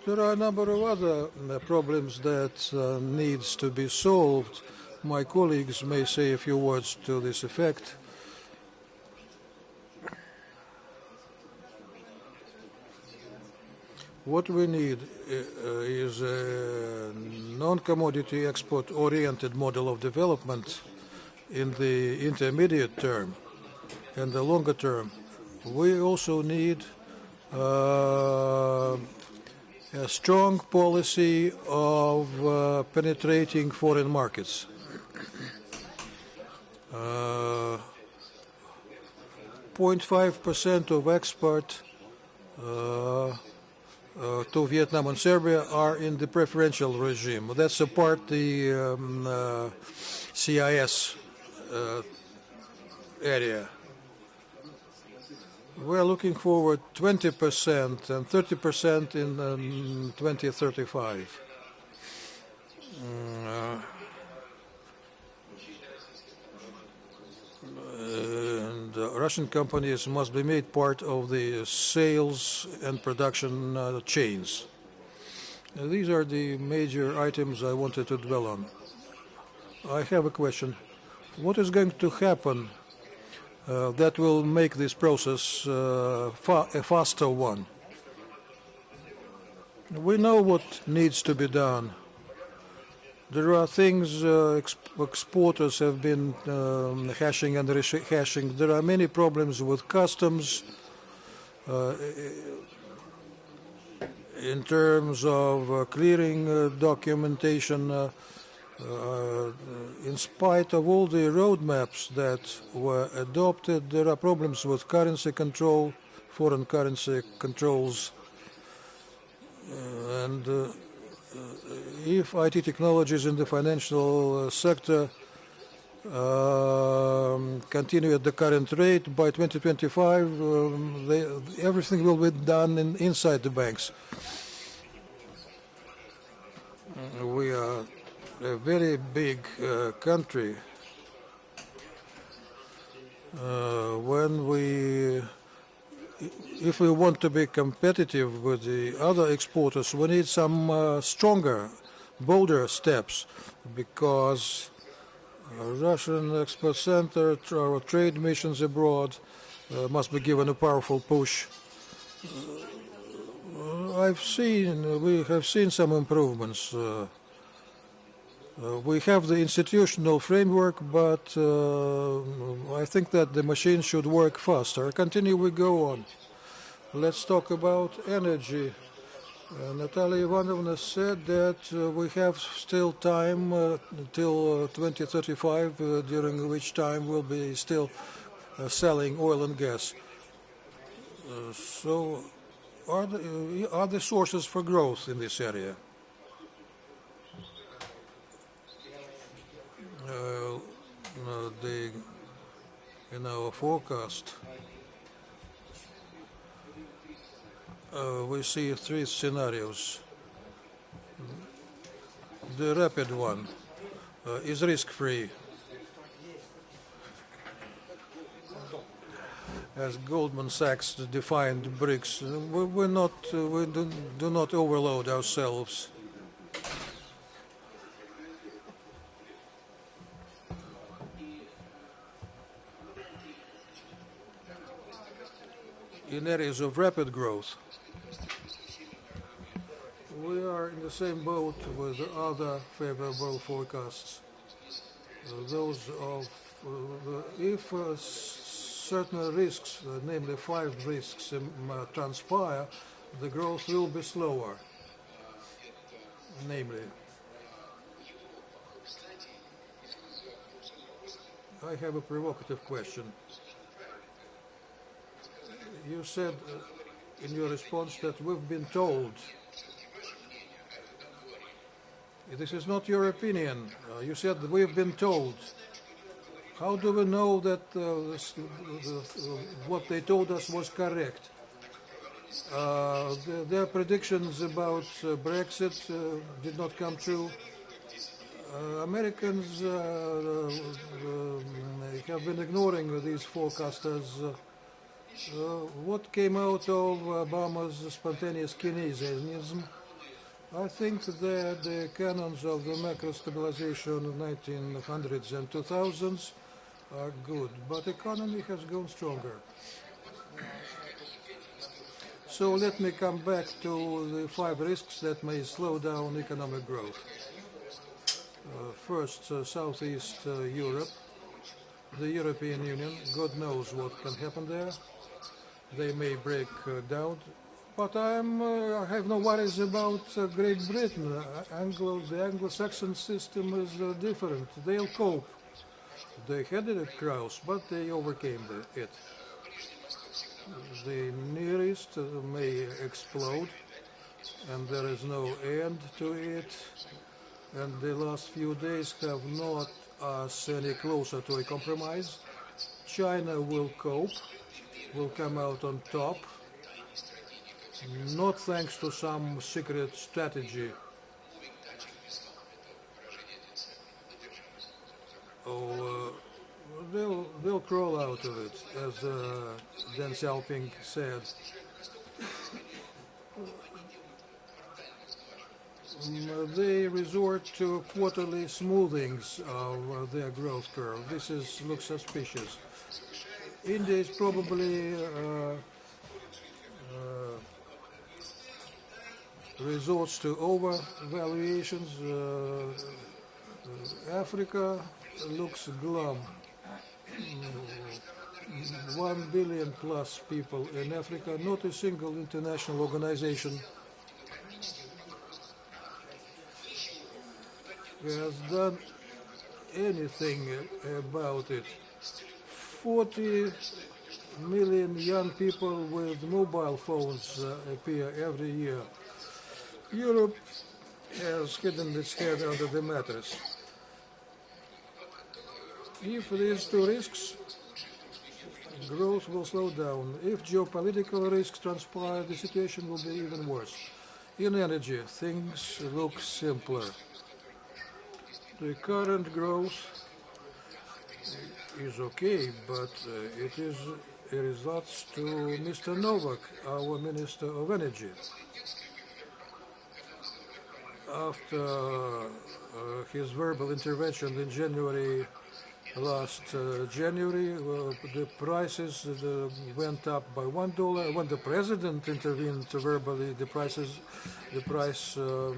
There are a number of other problems that needs to be solved. My colleagues may say a few words to this effect. What we need is a non-commodity export-oriented model of development in the intermediate term and the longer term. We also need a strong policy of penetrating foreign markets. 0.5% of export to Vietnam and Serbia are in the preferential regime. That's a part the CIS area. We're looking forward 20% and 30% in 2035. And Russian companies must be made part of the sales and production chains. These are the major items I wanted to dwell on. I have a question. What is going to happen that will make this process a faster one? We know what needs to be done. There are things exporters have been hashing and rehashing. There are many problems with customs in terms of clearing documentation. In spite of all the roadmaps that were adopted, there are problems with currency control, foreign currency controls, and if IT technologies in the financial sector continue at the current rate, by 2025, everything will be done inside the banks. We are a very big country, If we want to be competitive with the other exporters, we need some stronger, bolder steps, because Russian Export Center, our trade missions abroad must be given a powerful push. We have seen some improvements. We have the institutional framework, but I think that the machine should work faster. Continue, we go on. Let's talk about energy. Natalia Ivanovna said that we have still time till 2035, during which time we'll be still selling oil and gas. So, are there sources for growth in this area? In our forecast, we see three scenarios. The rapid one is risk-free, as Goldman Sachs defined BRICS. We do not overload ourselves. In areas of rapid growth, we are in the same boat with the other favorable forecasts. Those of if certain risks, namely 5 risks, transpire, the growth will be slower. Namely, I have a provocative question. You said in your response that we've been told. This is not your opinion. You said that we've been told. How do we know that what they told us was correct? Their predictions about Brexit did not come true. Americans have been ignoring these forecasters. What came out of Obama's spontaneous Keynesianism? I think that the canons of the macro stabilization of 1900s and 2000s are good, but the economy has grown stronger. So let me come back to the 5 risks that may slow down economic growth. First, Southeast Europe, the European Union. God knows what can happen there. They may break down, but I have no worries about Great Britain. The Anglo-Saxon system is different. They'll cope. They had it at Kraus, but they overcame it. The Near East may explode, and there is no end to it. And the last few days have not us any closer to a compromise. China will cope, will come out on top, not thanks to some secret strategy. They'll crawl out of it, as Deng Xiaoping said. They resort to quarterly smoothings of their growth curve. This looks suspicious. India is probably resorts to overvaluations. Africa looks glum. 1 billion plus people in Africa, not a single international organization has done anything about it. 40 million young people with mobile phones appear every year. Europe has hidden its head under the mattress. If these 2 risks, growth will slow down. If geopolitical risks transpire, the situation will be even worse. In energy, things look simpler. The current growth is okay, but it is a result to Mr. Novak, our Minister of Energy. After his verbal intervention in January, last January, the prices went up by $1. When the president intervened verbally, the price of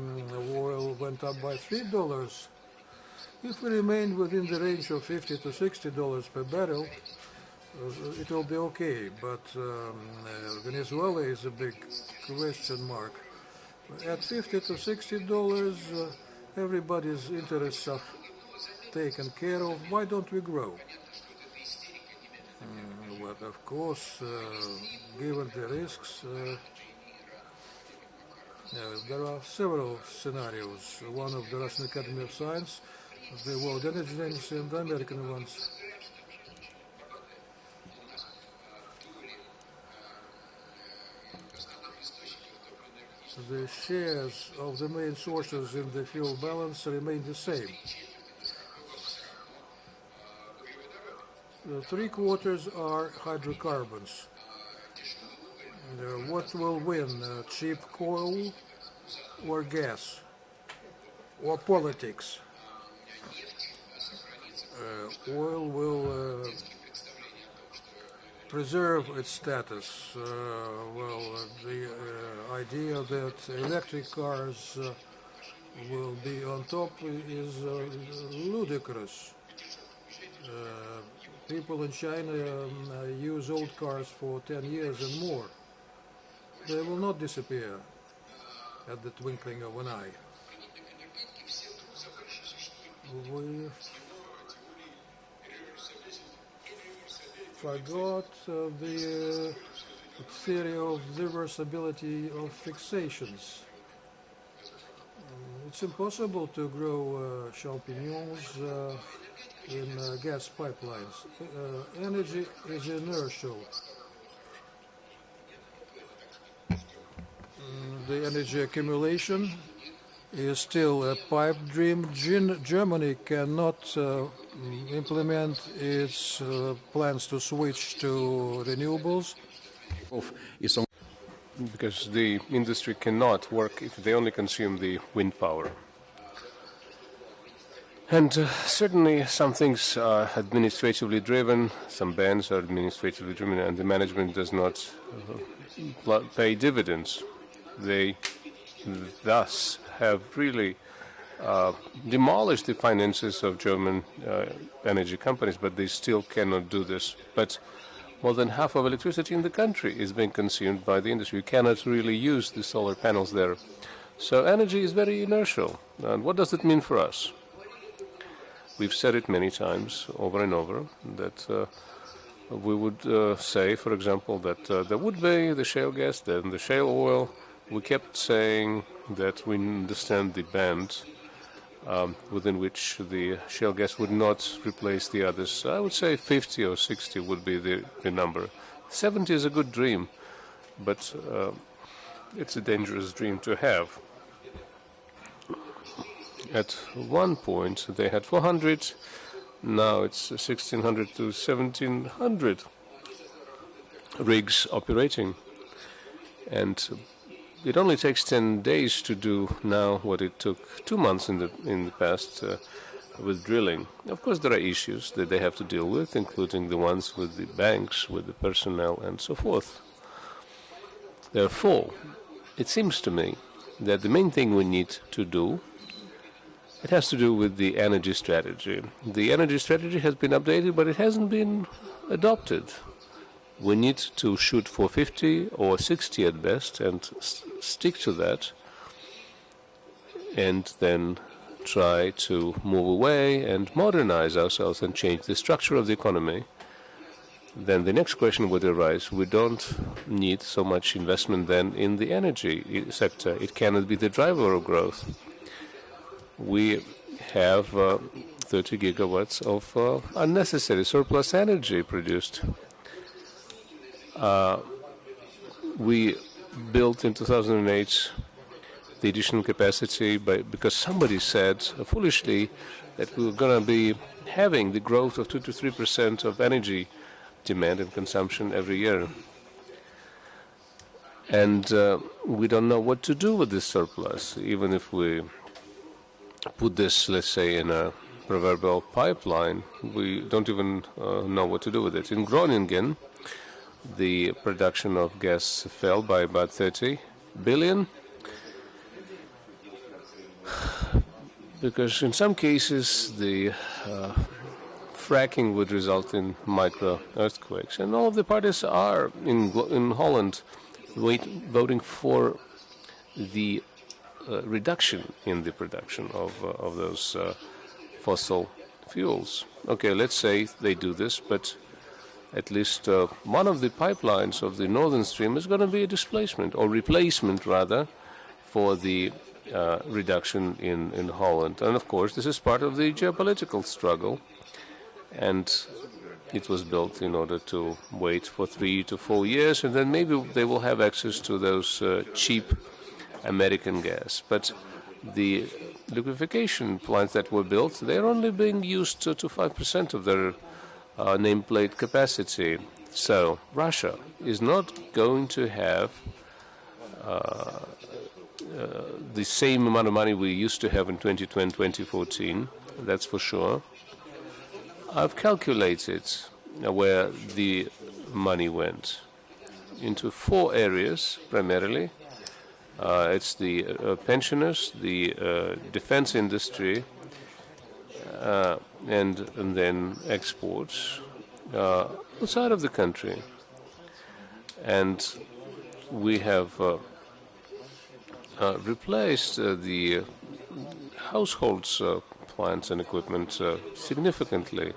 oil went up by $3. If we remain within the range of $50 to $60 per barrel, it will be okay. But Venezuela is a big question mark. At $50 to $60, everybody's interests are taken care of. Why don't we grow? But of course, given the risks, there are several scenarios. One of the Russian Academy of Science, the World Energy Agency, and the American ones. The shares of the main sources in the fuel balance remain the same. 3/4 are hydrocarbons. What will win, cheap coal or gas or politics? Oil will preserve its status. The idea that electric cars will be on top is ludicrous. People in China use old cars for 10 years and more. They will not disappear at the twinkling of an eye. We forgot the theory of reversibility of fixations. It's impossible to grow champignons in gas pipelines. Energy is inertial. The energy accumulation is still a pipe dream. Germany cannot implement its plans to switch to renewables. Because the industry cannot work if they only consume the wind power. And certainly some things are administratively driven, some bans are administratively driven, and the management does not pay dividends. They thus have really demolished the finances of German energy companies, but they still cannot do this. But more than half of electricity in the country is being consumed by the industry. You cannot really use the solar panels there. So energy is very inertial. And what does it mean for us? We've said it many times, over and over, that we would say, for example, that there would be the shale gas, then the shale oil. We kept saying that we understand the band within which the shale gas would not replace the others. I would say 50 or 60 would be the number. 70 is a good dream, but it's a dangerous dream to have. At one point, they had 400. Now it's 1,600 to 1,700 rigs operating. And it only takes 10 days to do now what it took 2 months in the past with drilling. Of course, there are issues that they have to deal with, including the ones with the banks, with the personnel, and so forth. Therefore, it seems to me that the main thing we need to do, it has to do with the energy strategy. The energy strategy has been updated, but it hasn't been adopted. We need to shoot for 50 or 60 at best and stick to that, and then try to move away and modernize ourselves and change the structure of the economy. Then the next question would arise: we don't need so much investment then in the energy sector. It cannot be the driver of growth. We have 30 gigawatts of unnecessary surplus energy produced. We built in 2008 the additional capacity because somebody said foolishly that we were going to be having the growth of 2 to 3% of energy demand and consumption every year. And we don't know what to do with this surplus, even if we put this, let's say, in a proverbial pipeline. We don't even know what to do with it. In Groningen, the production of gas fell by about 30 billion, because in some cases the fracking would result in micro earthquakes, and all of the parties are in Holland voting for the reduction in the production of those fossil fuels. Okay, let's say they do this, but at least one of the pipelines of the Northern Stream is going to be a displacement, or replacement rather, for the reduction in Holland. And of course, this is part of the geopolitical struggle, and it was built in order to wait for 3 to 4 years, and then maybe they will have access to those cheap American gas. But the liquefaction plants that were built, they're only being used to 5% of their nameplate capacity. So Russia is not going to have the same amount of money we used to have in 2010, 2014, that's for sure. I've calculated where the money went into 4 areas primarily. It's the pensioners, the defense industry, and then exports outside of the country. And we have replaced the households plants and equipment significantly.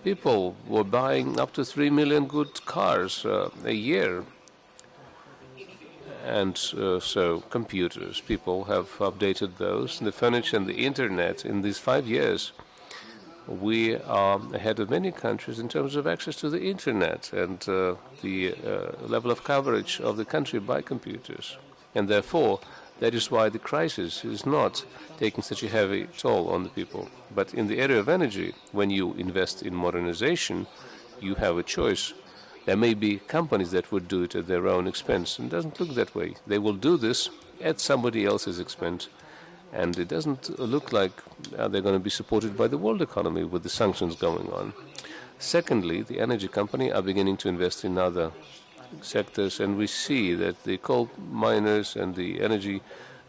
People were buying up to 3 million good cars a year. And so computers, people have updated those. The furniture and the internet, in these 5 years, we are ahead of many countries in terms of access to the internet and the level of coverage of the country by computers. And therefore, that is why the crisis is not taking such a heavy toll on the people. But in the area of energy, when you invest in modernization, you have a choice. There may be companies that would do it at their own expense, and it doesn't look that way. They will do this at somebody else's expense, and it doesn't look like they're going to be supported by the world economy with the sanctions going on. Secondly, the energy company are beginning to invest in other sectors, and we see that the coal miners and the energy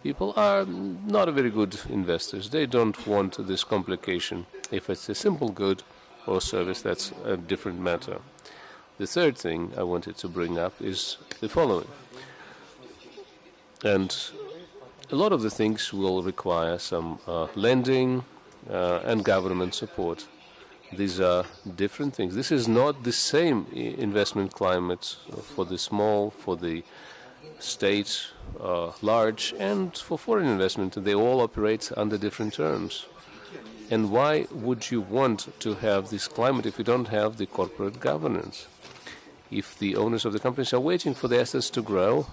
people are not very good investors. They don't want this complication. If it's a simple good or service, that's a different matter. The third thing I wanted to bring up is the following. And a lot of the things will require some lending and government support. These are different things. This is not the same investment climate for the small, for the state, large, and for foreign investment. They all operate under different terms. And why would you want to have this climate if you don't have the corporate governance? If the owners of the companies are waiting for the assets to grow,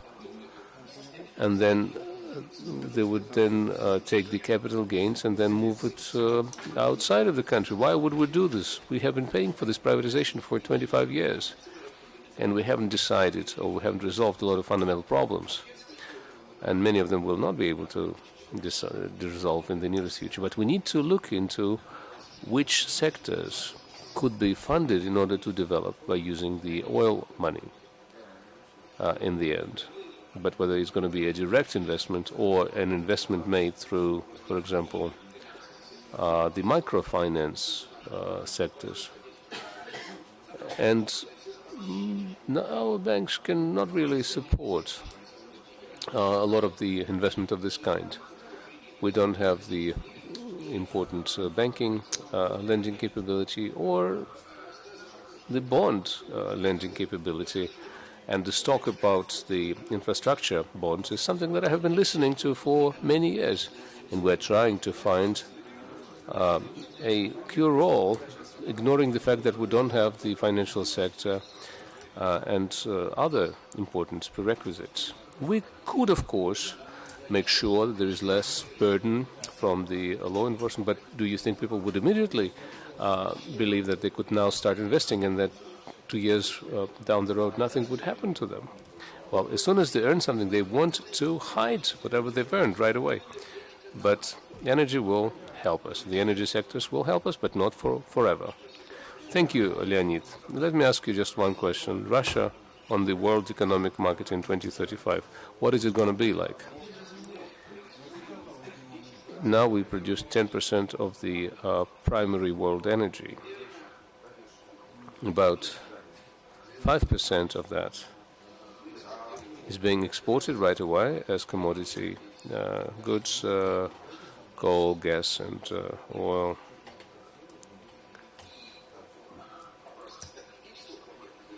and then they would then take the capital gains and then move it outside of the country. Why would we do this? We have been paying for this privatization for 25 years, and we haven't decided, or we haven't resolved a lot of fundamental problems, and many of them will not be able to resolve in the nearest future. But we need to look into which sectors could be funded in order to develop by using the oil money in the end. But whether it's going to be a direct investment or an investment made through, for example, the microfinance sectors. And our banks cannot really support a lot of the investment of this kind. We don't have the important banking lending capability or the bond lending capability. And this talk about the infrastructure bonds is something that I have been listening to for many years. And we're trying to find a cure-all, ignoring the fact that we don't have the financial sector and other important prerequisites. We could, of course, make sure that there is less burden from the law enforcement, but do you think people would immediately believe that they could now start investing and that 2 years down the road nothing would happen to them. Well, as soon as they earn something, they want to hide whatever they've earned right away. But energy will help us. The energy sectors will help us, but not for forever. Thank you, Leonid. Let me ask you just one question. Russia on the world economic market in 2035, what is it going to be like? Now we produce 10% of the primary world energy. About 5% of that is being exported right away as commodity goods, coal, gas, and oil.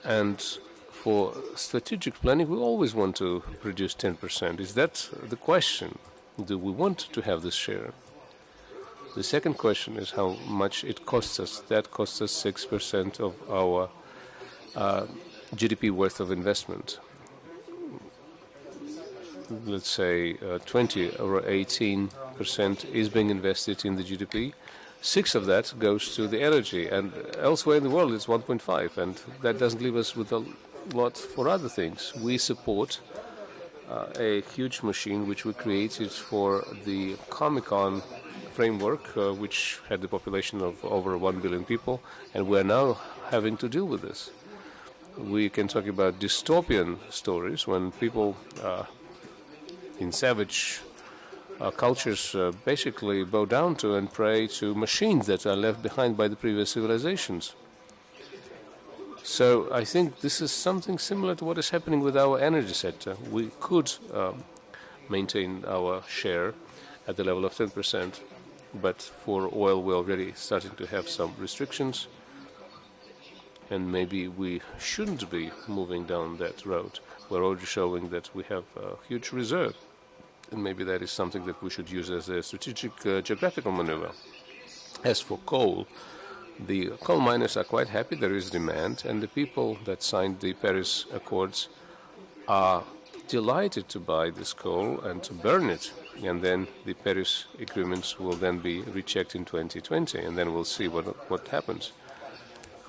And for strategic planning, we always want to produce 10%. Is that the question? Do we want to have this share? The second question is how much it costs us. That costs us 6% of our GDP worth of investment. Let's say 20 or 18% is being invested in the GDP. 6 of that goes to the energy, and elsewhere in the world it's 1.5, and that doesn't leave us with a lot for other things. We support a huge machine which we created for the Comic-Con framework, which had the population of over 1 billion people, and we're now having to deal with this. We can talk about dystopian stories when people in savage cultures basically bow down to and pray to machines that are left behind by the previous civilizations. So I think this is something similar to what is happening with our energy sector. We could maintain our share at the level of 10%, but for oil we're already starting to have some restrictions, and maybe we shouldn't be moving down that road. We're already showing that we have a huge reserve, and maybe that is something that we should use as a strategic geographical maneuver. As for coal, the coal miners are quite happy there is demand, and the people that signed the Paris Accords are delighted to buy this coal and to burn it, and then the Paris agreements will then be rechecked in 2020, and then we'll see what happens.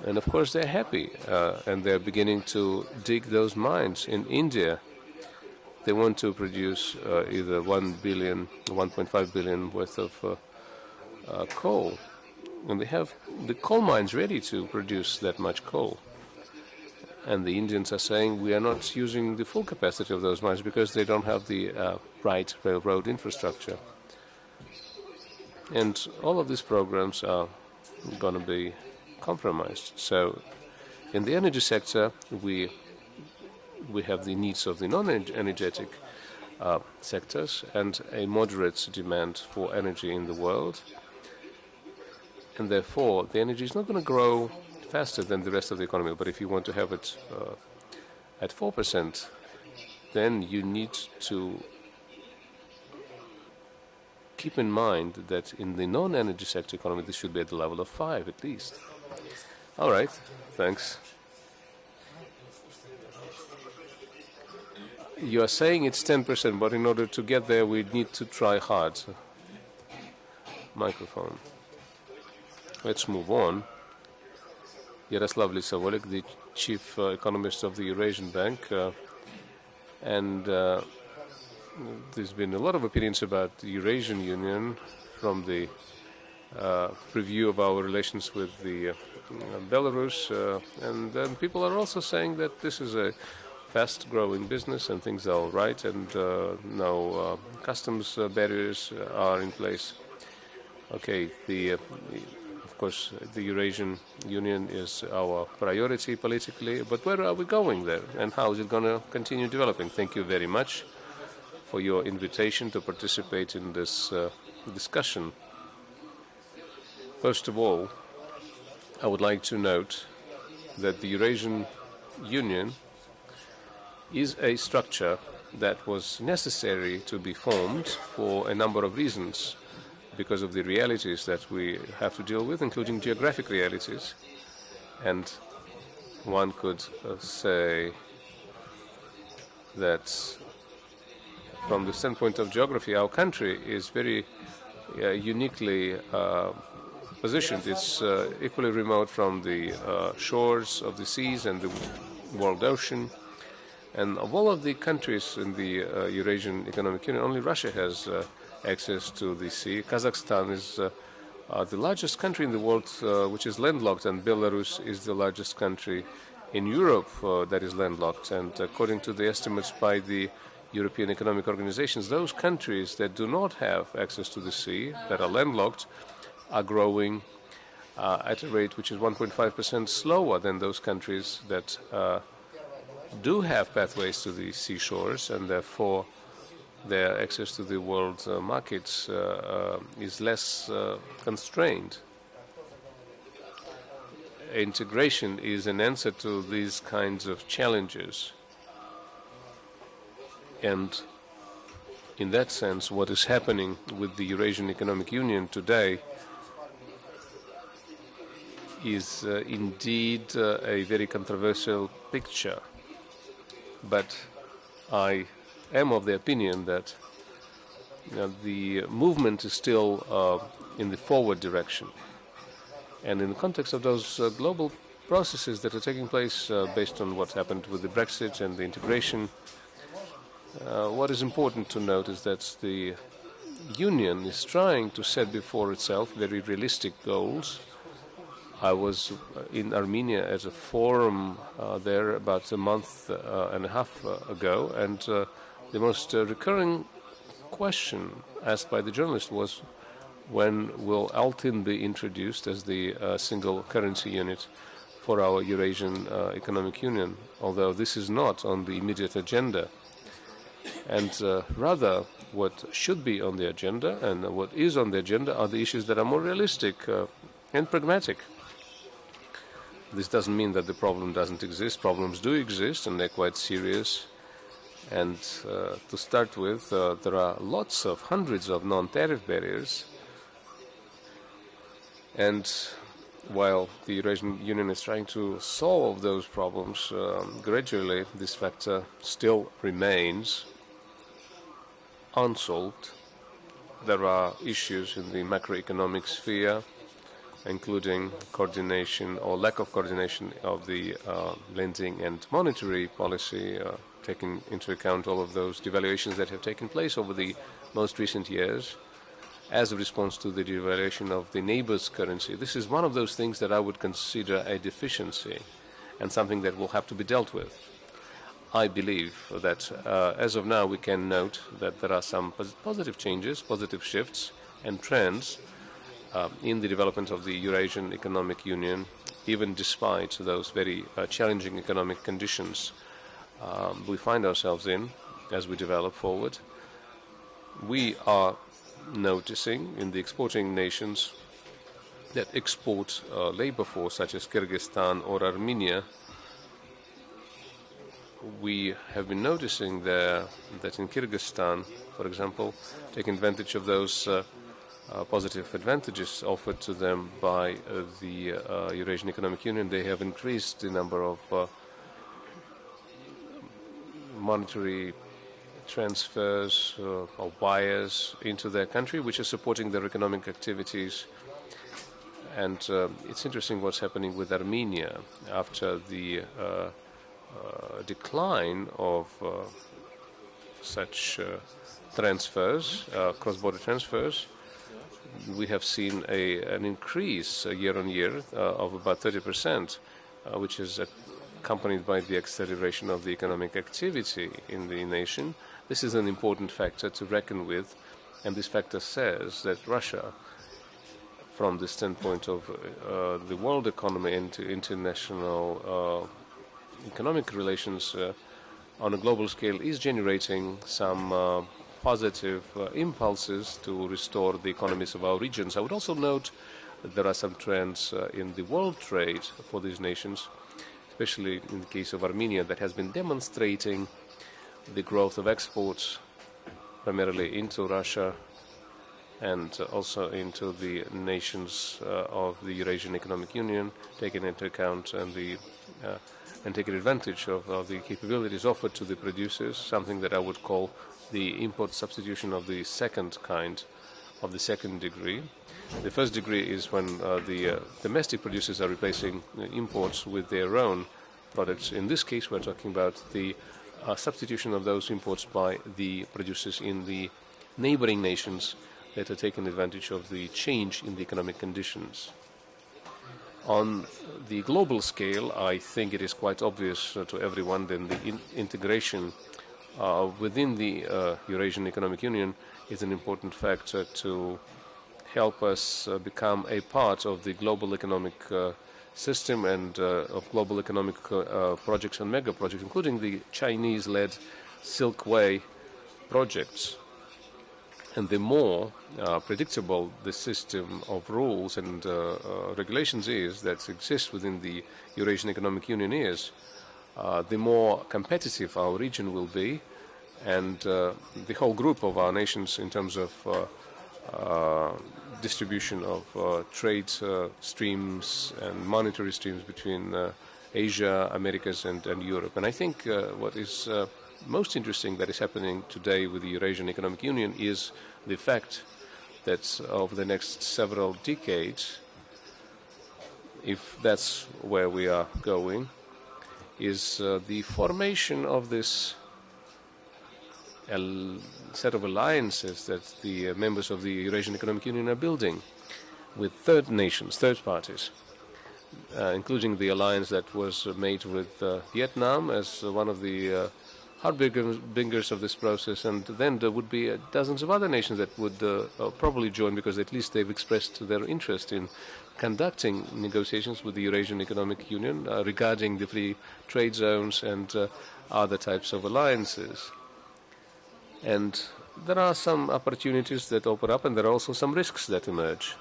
And of course they're happy, and they're beginning to dig those mines. In India, they want to produce either 1 billion, 1.5 billion worth of coal. And they have the coal mines ready to produce that much coal. And the Indians are saying we are not using the full capacity of those mines because they don't have the right railroad infrastructure. And all of these programs are going to be compromised. So in the energy sector, we have the needs of the non-energetic sectors and a moderate demand for energy in the world. And therefore, the energy is not going to grow faster than the rest of the economy. But if you want to have it at 4%, then you need to keep in mind that in the non-energy sector economy, this should be at the level of 5 at least. All right, thanks. You are saying it's 10%, but in order to get there, we need to try hard. Microphone. Let's move on. Yaroslav Lisavolek, the chief economist of the Eurasian Bank, and there's been a lot of opinions about the Eurasian Union from the review of our relations with the Belarus, and then people are also saying that this is a fast-growing business and things are all right, and no customs barriers are in place. Okay, of course, the Eurasian Union is our priority politically, but where are we going there, and how is it going to continue developing? Thank you very much for your invitation to participate in this discussion. First of all, I would like to note that the Eurasian Union is a structure that was necessary to be formed for a number of reasons, because of the realities that we have to deal with, including geographic realities. And one could say that from the standpoint of geography, our country is very uniquely positioned. It's equally remote from the shores of the seas and the world ocean. And of all of the countries in the Eurasian Economic Union, only Russia has access to the sea. Kazakhstan is the largest country in the world which is landlocked, and Belarus is the largest country in Europe that is landlocked. And according to the estimates by the European Economic Organizations, those countries that do not have access to the sea, that are landlocked, are growing at a rate which is 1.5% slower than those countries that do have pathways to the seashores, and therefore their access to the world markets is less constrained. Integration is an answer to these kinds of challenges. And in that sense, what is happening with the Eurasian Economic Union today is indeed a very controversial picture. But I am of the opinion that the movement is still in the forward direction. And in the context of those global processes that are taking place based on what happened with the Brexit and the integration, what is important to note is that the Union is trying to set before itself very realistic goals. I was in Armenia at a forum there about a month and a half ago, and the most recurring question asked by the journalist was, when will Altyn be introduced as the single currency unit for our Eurasian Economic Union, although this is not on the immediate agenda. And rather, what should be on the agenda and what is on the agenda are the issues that are more realistic and pragmatic. This doesn't mean that the problem doesn't exist. Problems do exist, and they're quite serious. And to start with, there are hundreds of non-tariff barriers. And while the Eurasian Union is trying to solve those problems gradually, this factor still remains unsolved. There are issues in the macroeconomic sphere, including coordination or lack of coordination of the lending and monetary policy, taking into account all of those devaluations that have taken place over the most recent years as a response to the devaluation of the neighbor's currency. This is one of those things that I would consider a deficiency and something that will have to be dealt with. I believe that as of now we can note that there are some positive changes, positive shifts and trends in the development of the Eurasian Economic Union, even despite those very challenging economic conditions we find ourselves in as we develop forward. We are noticing in the exporting nations that export labor force, such as Kyrgyzstan or Armenia, we have been noticing there that in Kyrgyzstan, for example, taking advantage of those positive advantages offered to them by the Eurasian Economic Union, they have increased the number of monetary transfers or wires into their country, which is supporting their economic activities. And it's interesting what's happening with Armenia after the decline of such transfers, cross-border transfers. We have seen an increase year on year of about 30%, which is accompanied by the acceleration of the economic activity in the nation. This is an important factor to reckon with, and this factor says that Russia, from the standpoint of the world economy and international economic relations on a global scale, is generating some positive impulses to restore the economies of our regions. I would also note that there are some trends in the world trade for these nations, especially in the case of Armenia, that has been demonstrating the growth of exports primarily into Russia and also into the nations of the Eurasian Economic Union, taking into account and taking advantage of the capabilities offered to the producers, something that I would call the import substitution of the second kind, of the second degree. The first degree is when the domestic producers are replacing imports with their own products. In this case, we're talking about the substitution of those imports by the producers in the neighboring nations that are taking advantage of the change in the economic conditions. On the global scale, I think it is quite obvious to everyone that the integration within the Eurasian Economic Union is an important factor to help us become a part of the global economic system and of global economic projects and mega projects, including the Chinese-led Silk Way projects. And the more predictable the system of rules and regulations is that exists within the Eurasian Economic Union is, the more competitive our region will be, and the whole group of our nations in terms of distribution of trade streams and monetary streams between Asia, Americas, and Europe. And I think what is most interesting that is happening today with the Eurasian Economic Union is the fact that over the next several decades, if that's where we are going, is the formation of this set of alliances that the members of the Eurasian Economic Union are building with third nations, third parties, including the alliance that was made with Vietnam as one of the harbingers of this process, and then there would be dozens of other nations that would probably join, because at least they've expressed their interest in conducting negotiations with the Eurasian Economic Union regarding the free trade zones and other types of alliances. And there are some opportunities that open up, and there are also some risks that emerge.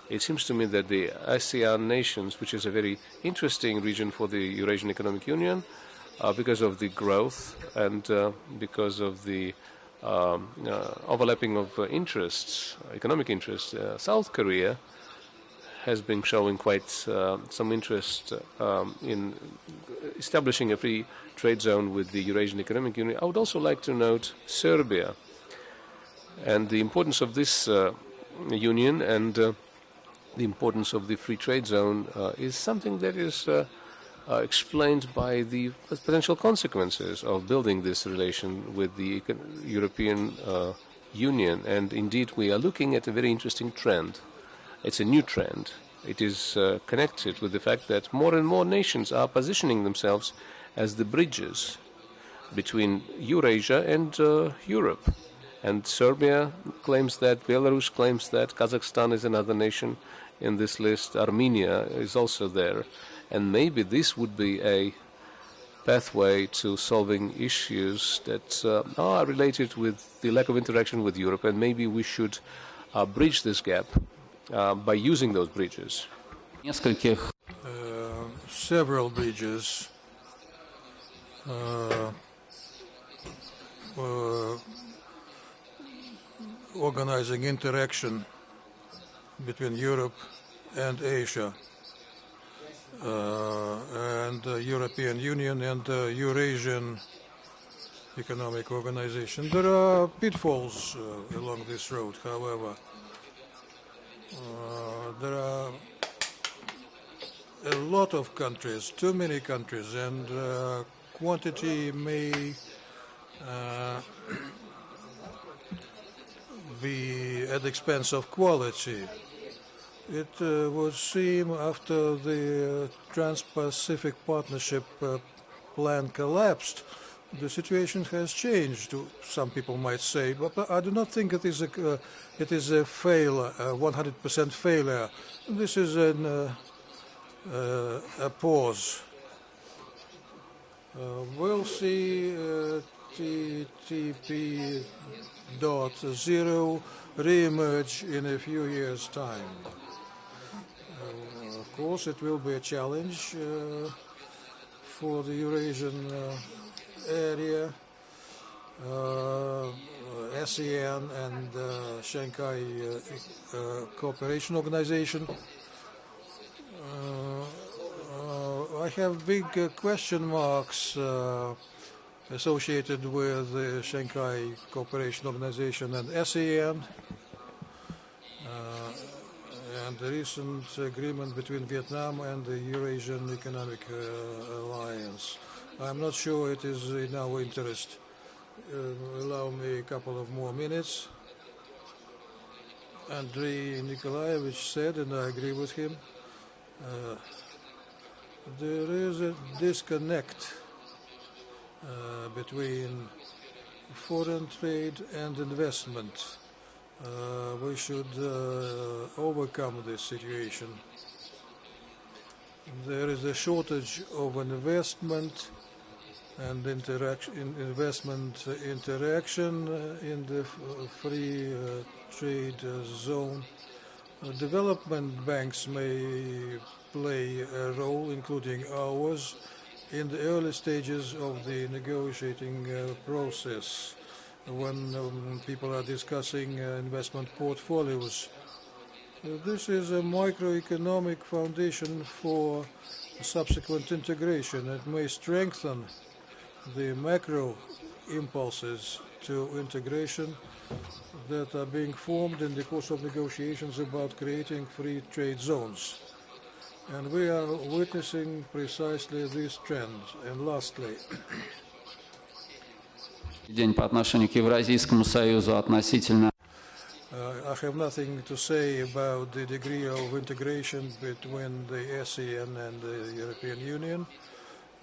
It seems to me that the ASEAN nations, which is a very interesting region for the Eurasian Economic Union, because of the growth and because of the overlapping of interests, economic interests, South Korea has been showing quite some interest in establishing a free trade zone with the Eurasian Economic Union. I would also like to note Serbia and the importance of this union, and the importance of the free trade zone is something that is explained by the potential consequences of building this relation with the European Union. And indeed, we are looking at a very interesting trend. It's a new trend. It is connected with the fact that more and more nations are positioning themselves as the bridges between Eurasia and Europe. And Serbia claims that, Belarus claims that, Kazakhstan is another nation in this list, Armenia is also there. And maybe this would be a pathway to solving issues that are related with the lack of interaction with Europe, and maybe we should bridge this gap by using those bridges. Several bridges organizing interaction between Europe and Asia, and the European Union and the Eurasian Economic Organization. There are pitfalls along this road, however. There are a lot of countries, too many countries, and quantity may be at the expense of quality. It would seem after the Trans-Pacific Partnership plan collapsed, the situation has changed, some people might say, but I do not think it is a failure, a 100% failure. This is a pause. We'll see TTP.0 re-emerge in a few years' time. Of course, it will be a challenge for the Eurasian area, ASEAN and Shanghai Cooperation Organization. I have big question marks associated with the Shanghai Cooperation Organization and ASEAN. and the recent agreement between Vietnam and the Eurasian Economic Alliance. I'm not sure it is in our interest. Allow me a couple of more minutes. Andrei Nikolaevich said, and I agree with him, there is a disconnect between foreign trade and investment. We should overcome this situation. There is a shortage of investment and investment interaction in the free trade zone. Development banks may play a role, including ours, in the early stages of the negotiating process when people are discussing investment portfolios. This is a microeconomic foundation for subsequent integration. It may strengthen the macro impulses to integration that are being formed in the course of negotiations about creating free trade zones. And we are witnessing precisely this trend. And lastly, День по отношению к Евразийскому союзу относительно I have nothing to say about the degree of integration between the ASEAN and the European Union.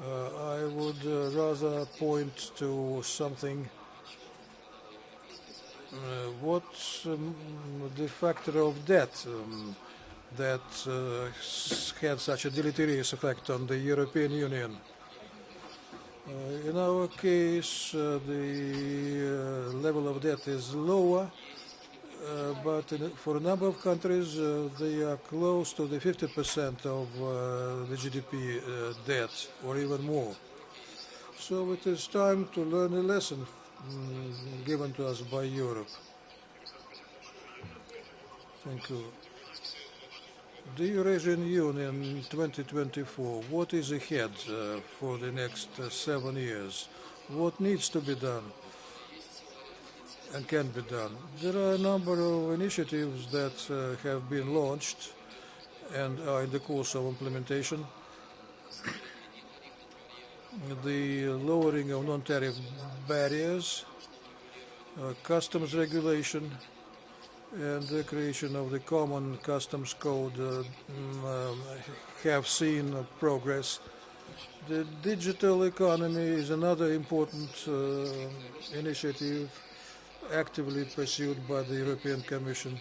I would rather point to something. What's the factor of debt that had such a deleterious effect on the European Union? In our case, the level of debt is lower, but for a number of countries, they are close to the 50% of the GDP debt, or even more. So it is time to learn a lesson given to us by Europe. Thank you. The Eurasian Union 2024, what is ahead for the next 7 years? What needs to be done and can be done? There are a number of initiatives that have been launched and are in the course of implementation. The lowering of non-tariff barriers, customs regulation, and the creation of the common customs code have seen progress. The digital economy is another important initiative actively pursued by the European Commission.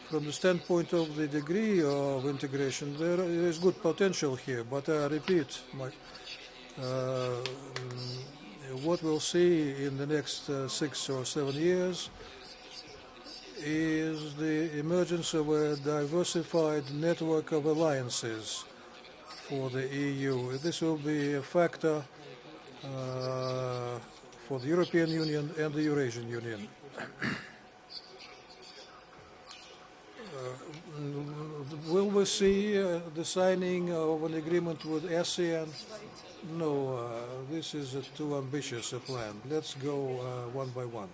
From the standpoint of the degree of integration, there is good potential here, but I repeat, what we'll see in the next 6 or 7 years is the emergence of a diversified network of alliances for the EU. This will be a factor for the European Union and the Eurasian Union. Will we see the signing of an agreement with ASEAN? No, this is too ambitious a plan. Let's go one by one.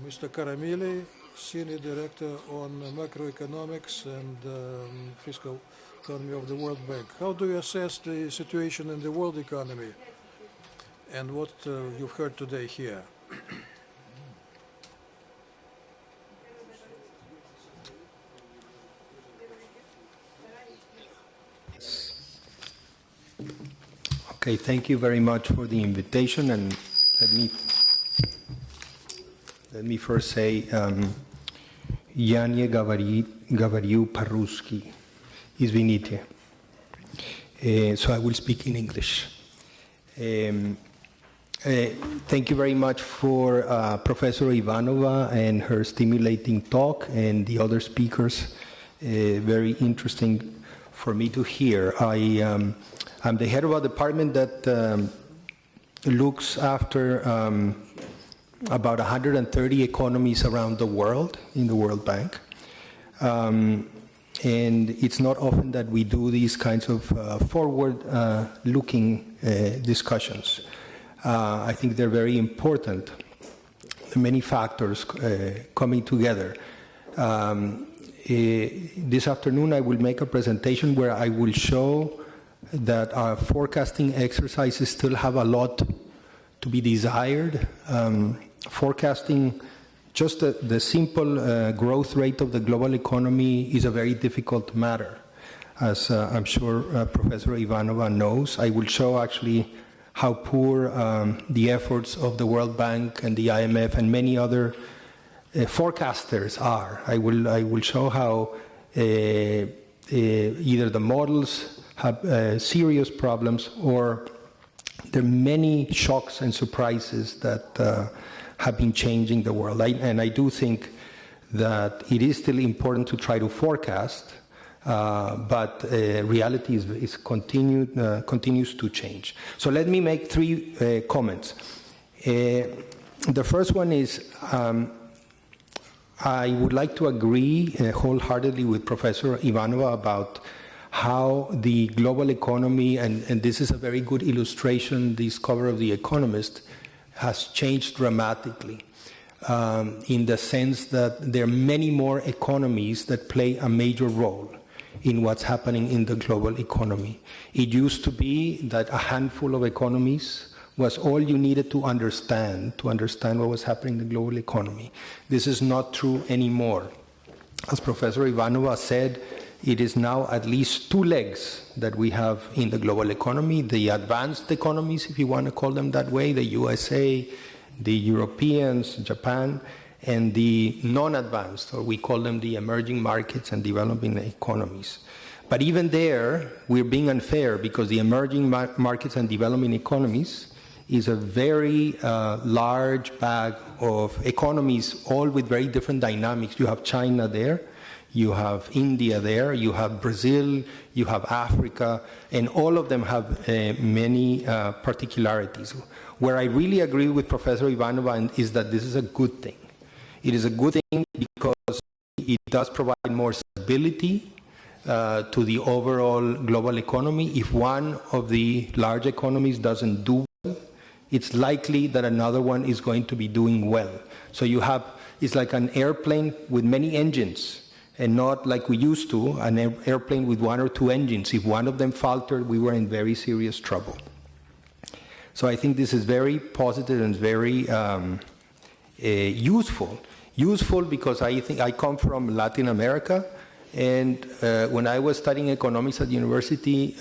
Mr. Karamili, Senior Director on Macroeconomics and Fiscal Economy of the World Bank. How do you assess the situation in the world economy and what you've heard today here? Okay, thank you very much for the invitation, and let me first say, Я не говорю по-русски, извините. So I will speak in English. Thank you very much for Professor Ivanova and her stimulating talk, and the other speakers. Very interesting for me to hear. I'm the head of a department that looks after about 130 economies around the world in the World Bank. And it's not often that we do these kinds of forward-looking discussions. I think they're very important. many factors coming together. This afternoon I will make a presentation where I will show that our forecasting exercises still have a lot to be desired. Forecasting just the simple growth rate of the global economy is a very difficult matter. As I'm sure Professor Ivanova knows, I will show actually how poor the efforts of the World Bank and the IMF and many other forecasters are. I will show how either the models have serious problems or there are many shocks and surprises that have been changing the world. And I do think that it is still important to try to forecast, but reality continues to change. So let me make three comments. The first one is I would like to agree wholeheartedly with Professor Ivanova about how the global economy, and this is a very good illustration, this cover of The Economist, has changed dramatically in the sense that there are many more economies that play a major role in what's happening in the global economy. It used to be that a handful of economies was all you needed to understand what was happening in the global economy. This is not true anymore. As Professor Ivanova said, it is now at least two legs that we have in the global economy: the advanced economies, if you want to call them that way, the USA, the Europeans, Japan, and the non-advanced, or we call them the emerging markets and developing economies. But even there, we're being unfair because the emerging markets and developing economies is a very large bag of economies, all with very different dynamics. You have China there, you have India there, you have Brazil, you have Africa, and all of them have many particularities. Where I really agree with Professor Ivanova is that this is a good thing. It is a good thing because it does provide more stability to the overall global economy. If one of the large economies doesn't do well, it's likely that another one is going to be doing well. So it's like an airplane with many engines, and not like we used to, an airplane with one or two engines. If one of them faltered, we were in very serious trouble. So I think this is very positive and very useful. Useful because I think I come from Latin America, and when I was studying economics at university,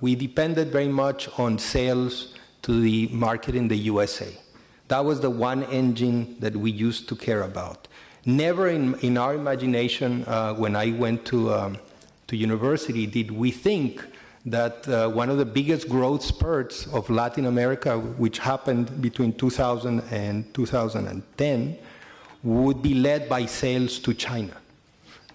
we depended very much on sales to the market in the USA. That was the one engine that we used to care about. Never in our imagination, when I went to university, did we think that one of the biggest growth spurts of Latin America, which happened between 2000 and 2010, would be led by sales to China.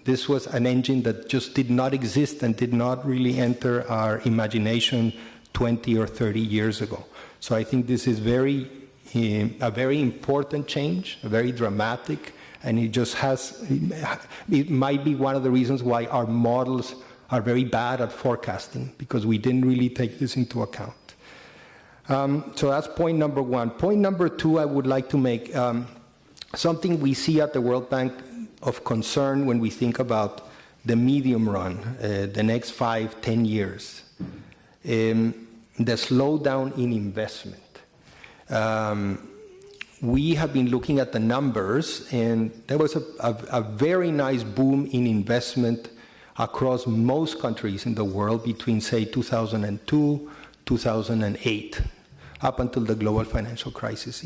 This was an engine that just did not exist and did not really enter our imagination 20 or 30 years ago. So I think this is a very important change, a very dramatic, and it might be one of the reasons why our models are very bad at forecasting, because we didn't really take this into account. So that's point number one. Point number two, I would like to make something we see at the World Bank of concern when we think about the medium run, the next 5-10 years. The slowdown in investment. We have been looking at the numbers, and there was a very nice boom in investment across most countries in the world between, say, 2002, 2008, up until the global financial crisis.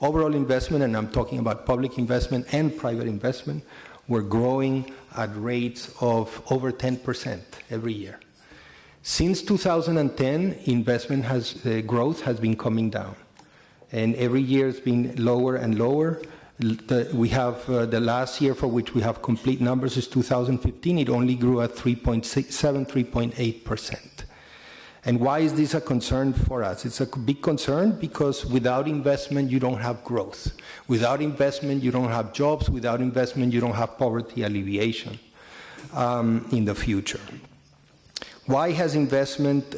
Overall investment, and I'm talking about public investment and private investment, were growing at rates of over 10% every year. Since 2010, investment growth has been coming down. And every year it's been lower and lower. We have the last year for which we have complete numbers is 2015. It only grew at 3.8%. And why is this a concern for us? It's a big concern because without investment, you don't have growth. Without investment, you don't have jobs. Without investment, you don't have poverty alleviation in the future. Why has investment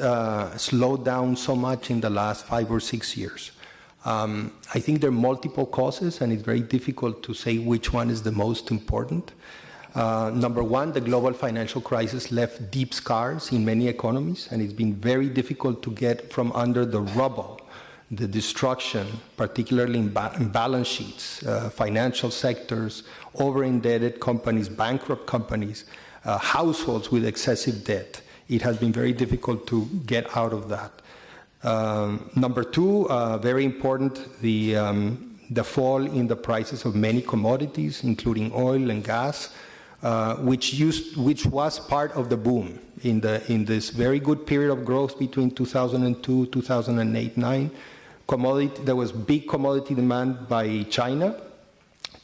slowed down so much in the last 5 or 6 years? I think there are multiple causes, and it's very difficult to say which one is the most important. Number one, the global financial crisis left deep scars in many economies, and it's been very difficult to get from under the rubble the destruction, particularly in balance sheets, financial sectors, over-indebted companies, bankrupt companies, households with excessive debt. It has been very difficult to get out of that. Number two, very important, the fall in the prices of many commodities, including oil and gas, which was part of the boom in this very good period of growth between 2002, 2008-9. There was big commodity demand by China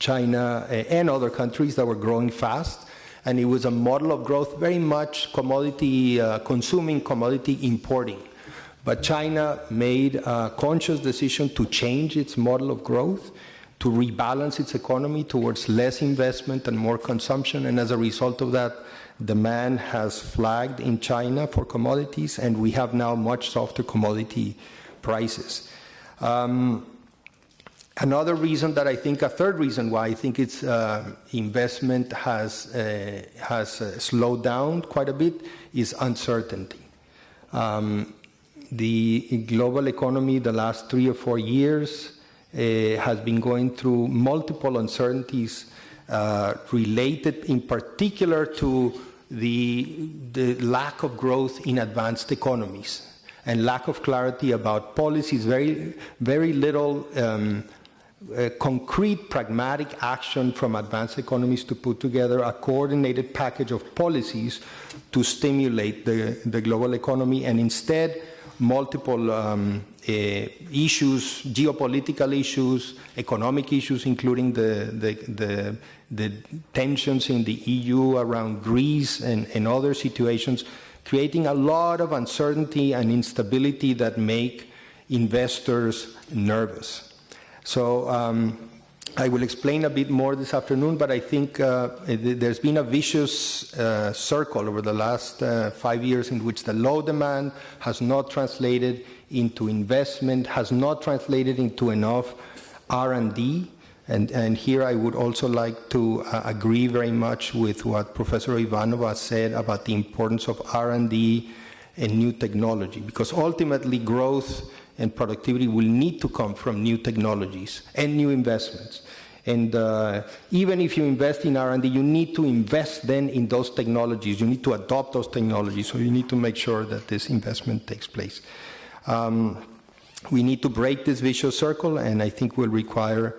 and other countries that were growing fast, and it was a model of growth very much commodity consuming, commodity importing. But China made a conscious decision to change its model of growth, to rebalance its economy towards less investment and more consumption, and as a result of that, demand has flagged in China for commodities, and we have now much softer commodity prices. Another reason that I think, a third reason why I think its investment has slowed down quite a bit is uncertainty. The global economy the last 3 or 4 years has been going through multiple uncertainties related in particular to the lack of growth in advanced economies and lack of clarity about policies, very little concrete pragmatic action from advanced economies to put together a coordinated package of policies to stimulate the global economy, and instead multiple issues, geopolitical issues, economic issues, including the tensions in the EU around Greece and other situations, creating a lot of uncertainty and instability that make investors nervous. So I will explain a bit more this afternoon, but I think there's been a vicious circle over the last 5 years in which the low demand has not translated into investment, has not translated into enough R&D. And here I would also like to agree very much with what Professor Ivanova said about the importance of R&D and new technology, because ultimately growth and productivity will need to come from new technologies and new investments. And even if you invest in R&D, you need to invest then in those technologies. You need to adopt those technologies, so you need to make sure that this investment takes place. We need to break this vicious circle, and I think will require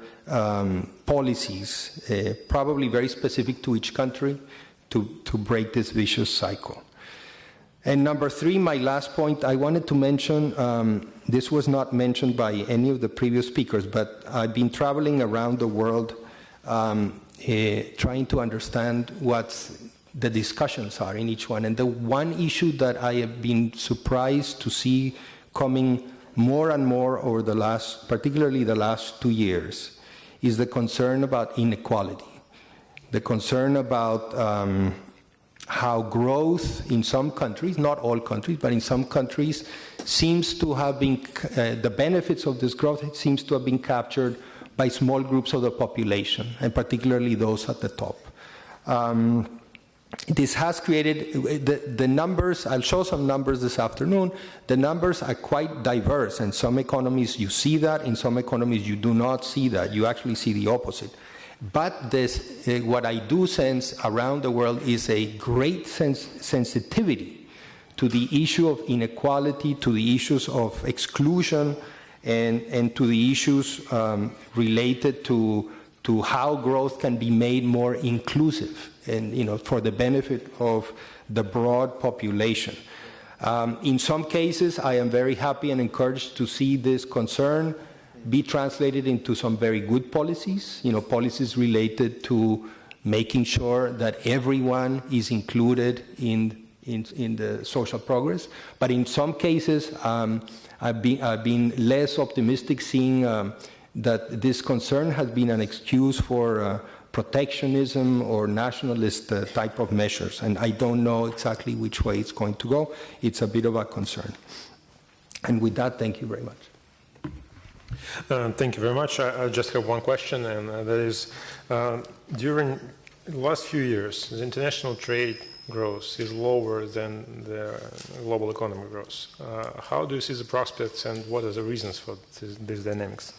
policies, probably very specific to each country, to break this vicious cycle. And number three, my last point, I wanted to mention, this was not mentioned by any of the previous speakers, but I've been traveling around the world trying to understand what the discussions are in each one. And the one issue that I have been surprised to see coming more and more over the last, particularly the last 2 years, is the concern about inequality. The concern about how growth in some countries, not all countries, but in some countries, seems to have been, the benefits of this growth seems to have been captured by small groups of the population, and particularly those at the top. This has created, the numbers, I'll show some numbers this afternoon, the numbers are quite diverse. In some economies you see that, in some economies you do not see that, you actually see the opposite. But this, what I do sense around the world is a great sensitivity to the issue of inequality, to the issues of exclusion, and to the issues related to how growth can be made more inclusive and, for the benefit of the broad population. In some cases, I am very happy and encouraged to see this concern be translated into some very good policies, policies related to making sure that everyone is included in the social progress. But in some cases, I've been less optimistic, seeing that this concern has been an excuse for protectionism or nationalist type of measures. And I don't know exactly which way it's going to go. It's a bit of a concern. And with that, thank you very much. Thank you very much. I just have one question, and that is, during the last few years, the international trade growth is lower than the global economy growth. How do you see the prospects, and what are the reasons for these dynamics?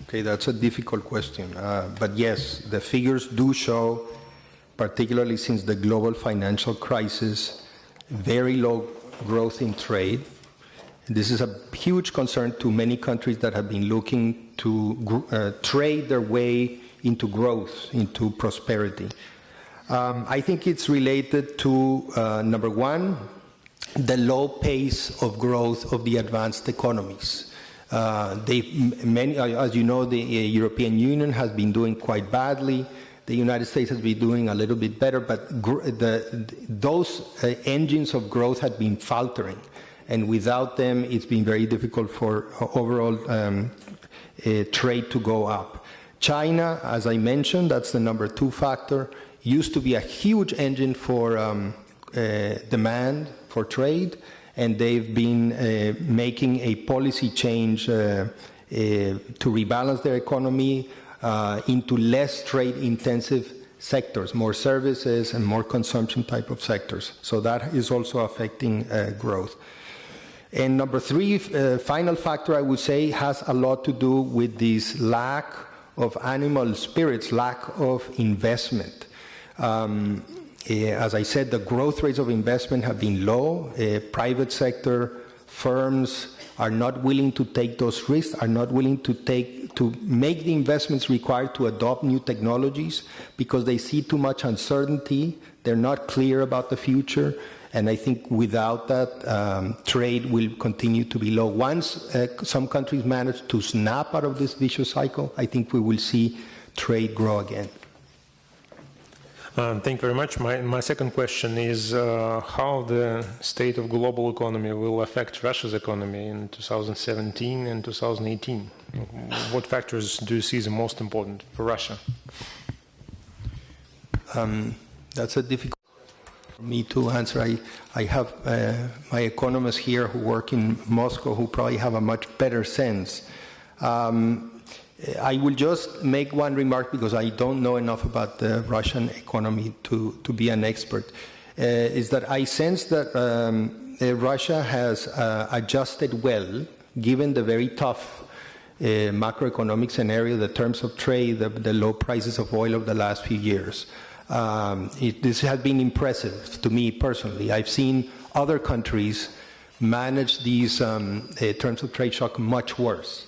Okay, that's a difficult question. But yes, the figures do show, particularly since the global financial crisis, very low growth in trade. This is a huge concern to many countries that have been looking to trade their way into growth, into prosperity. I think it's related to, number one, the low pace of growth of the advanced economies. As you know, the European Union has been doing quite badly. The United States has been doing a little bit better, but those engines of growth had been faltering. And without them, it's been very difficult for overall trade to go up. China, as I mentioned, that's the number two factor, used to be a huge engine for demand for trade, and they've been making a policy change to rebalance their economy into less trade-intensive sectors, more services and more consumption type of sectors. So that is also affecting growth. And number three, final factor I would say has a lot to do with this lack of animal spirits, lack of investment. As I said, the growth rates of investment have been low. Private sector firms are not willing to take those risks, are not willing to make the investments required to adopt new technologies because they see too much uncertainty. They're not clear about the future. And I think without that, trade will continue to be low. Once some countries manage to snap out of this vicious cycle, I think we will see trade grow again. Thank you very much. My second question is how the state of global economy will affect Russia's economy in 2017 and 2018. What factors do you see as the most important for Russia? That's a difficult for me to answer. I have my economists here who work in Moscow who probably have a much better sense. I will just make one remark because I don't know enough about the Russian economy to be an expert, is that I sense that Russia has adjusted well, given the very tough macroeconomic scenario, the terms of trade, the low prices of oil of the last few years. This has been impressive to me personally. I've seen other countries manage these terms of trade shock much worse.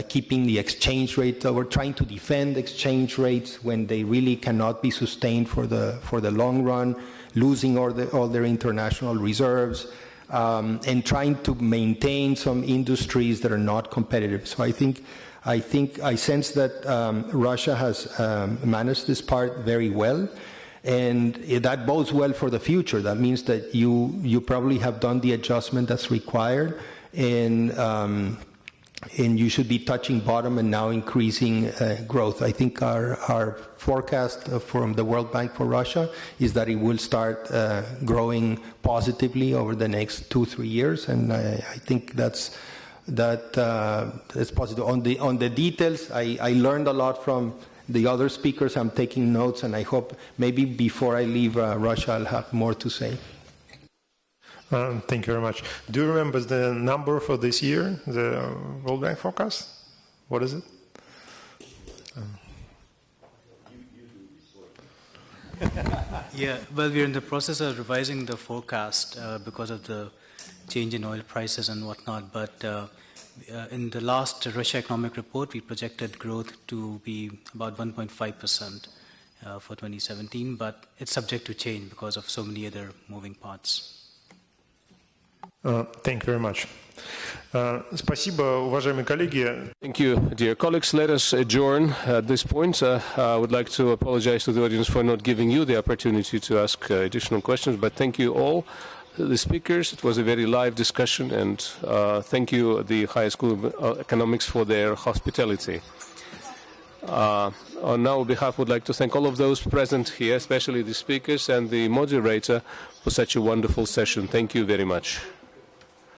Keeping the exchange rate, or trying to defend exchange rates when they really cannot be sustained for the long run, losing all their international reserves, and trying to maintain some industries that are not competitive. So I sense that Russia has managed this part very well, and that bodes well for the future. That means that you probably have done the adjustment that's required, and you should be touching bottom and now increasing growth. I think our forecast from the World Bank for Russia is that it will start growing positively over the next 2-3 years, and I think that's positive. On the details, I learned a lot from the other speakers. I'm taking notes, and I hope maybe before I leave Russia, I'll have more to say. Thank you very much. Do you remember the number for this year, the World Bank forecast? What is it? Yeah, well, we're in the process of revising the forecast because of the change in oil prices and whatnot. But in the last Russia economic report, we projected growth to be about 1.5% for 2017, but it's subject to change because of so many other moving parts. Thank you very much. Спасибо, уважаемые коллеги. Thank you, dear colleagues. Let us adjourn at this point. I would like to apologize to the audience for not giving you the opportunity to ask additional questions, but thank you all, the speakers. It was a very live discussion, and thank you, the High School of Economics, for their hospitality. On our behalf, I would like to thank all of those present here, especially the speakers and the moderator, for such a wonderful session. Thank you very much.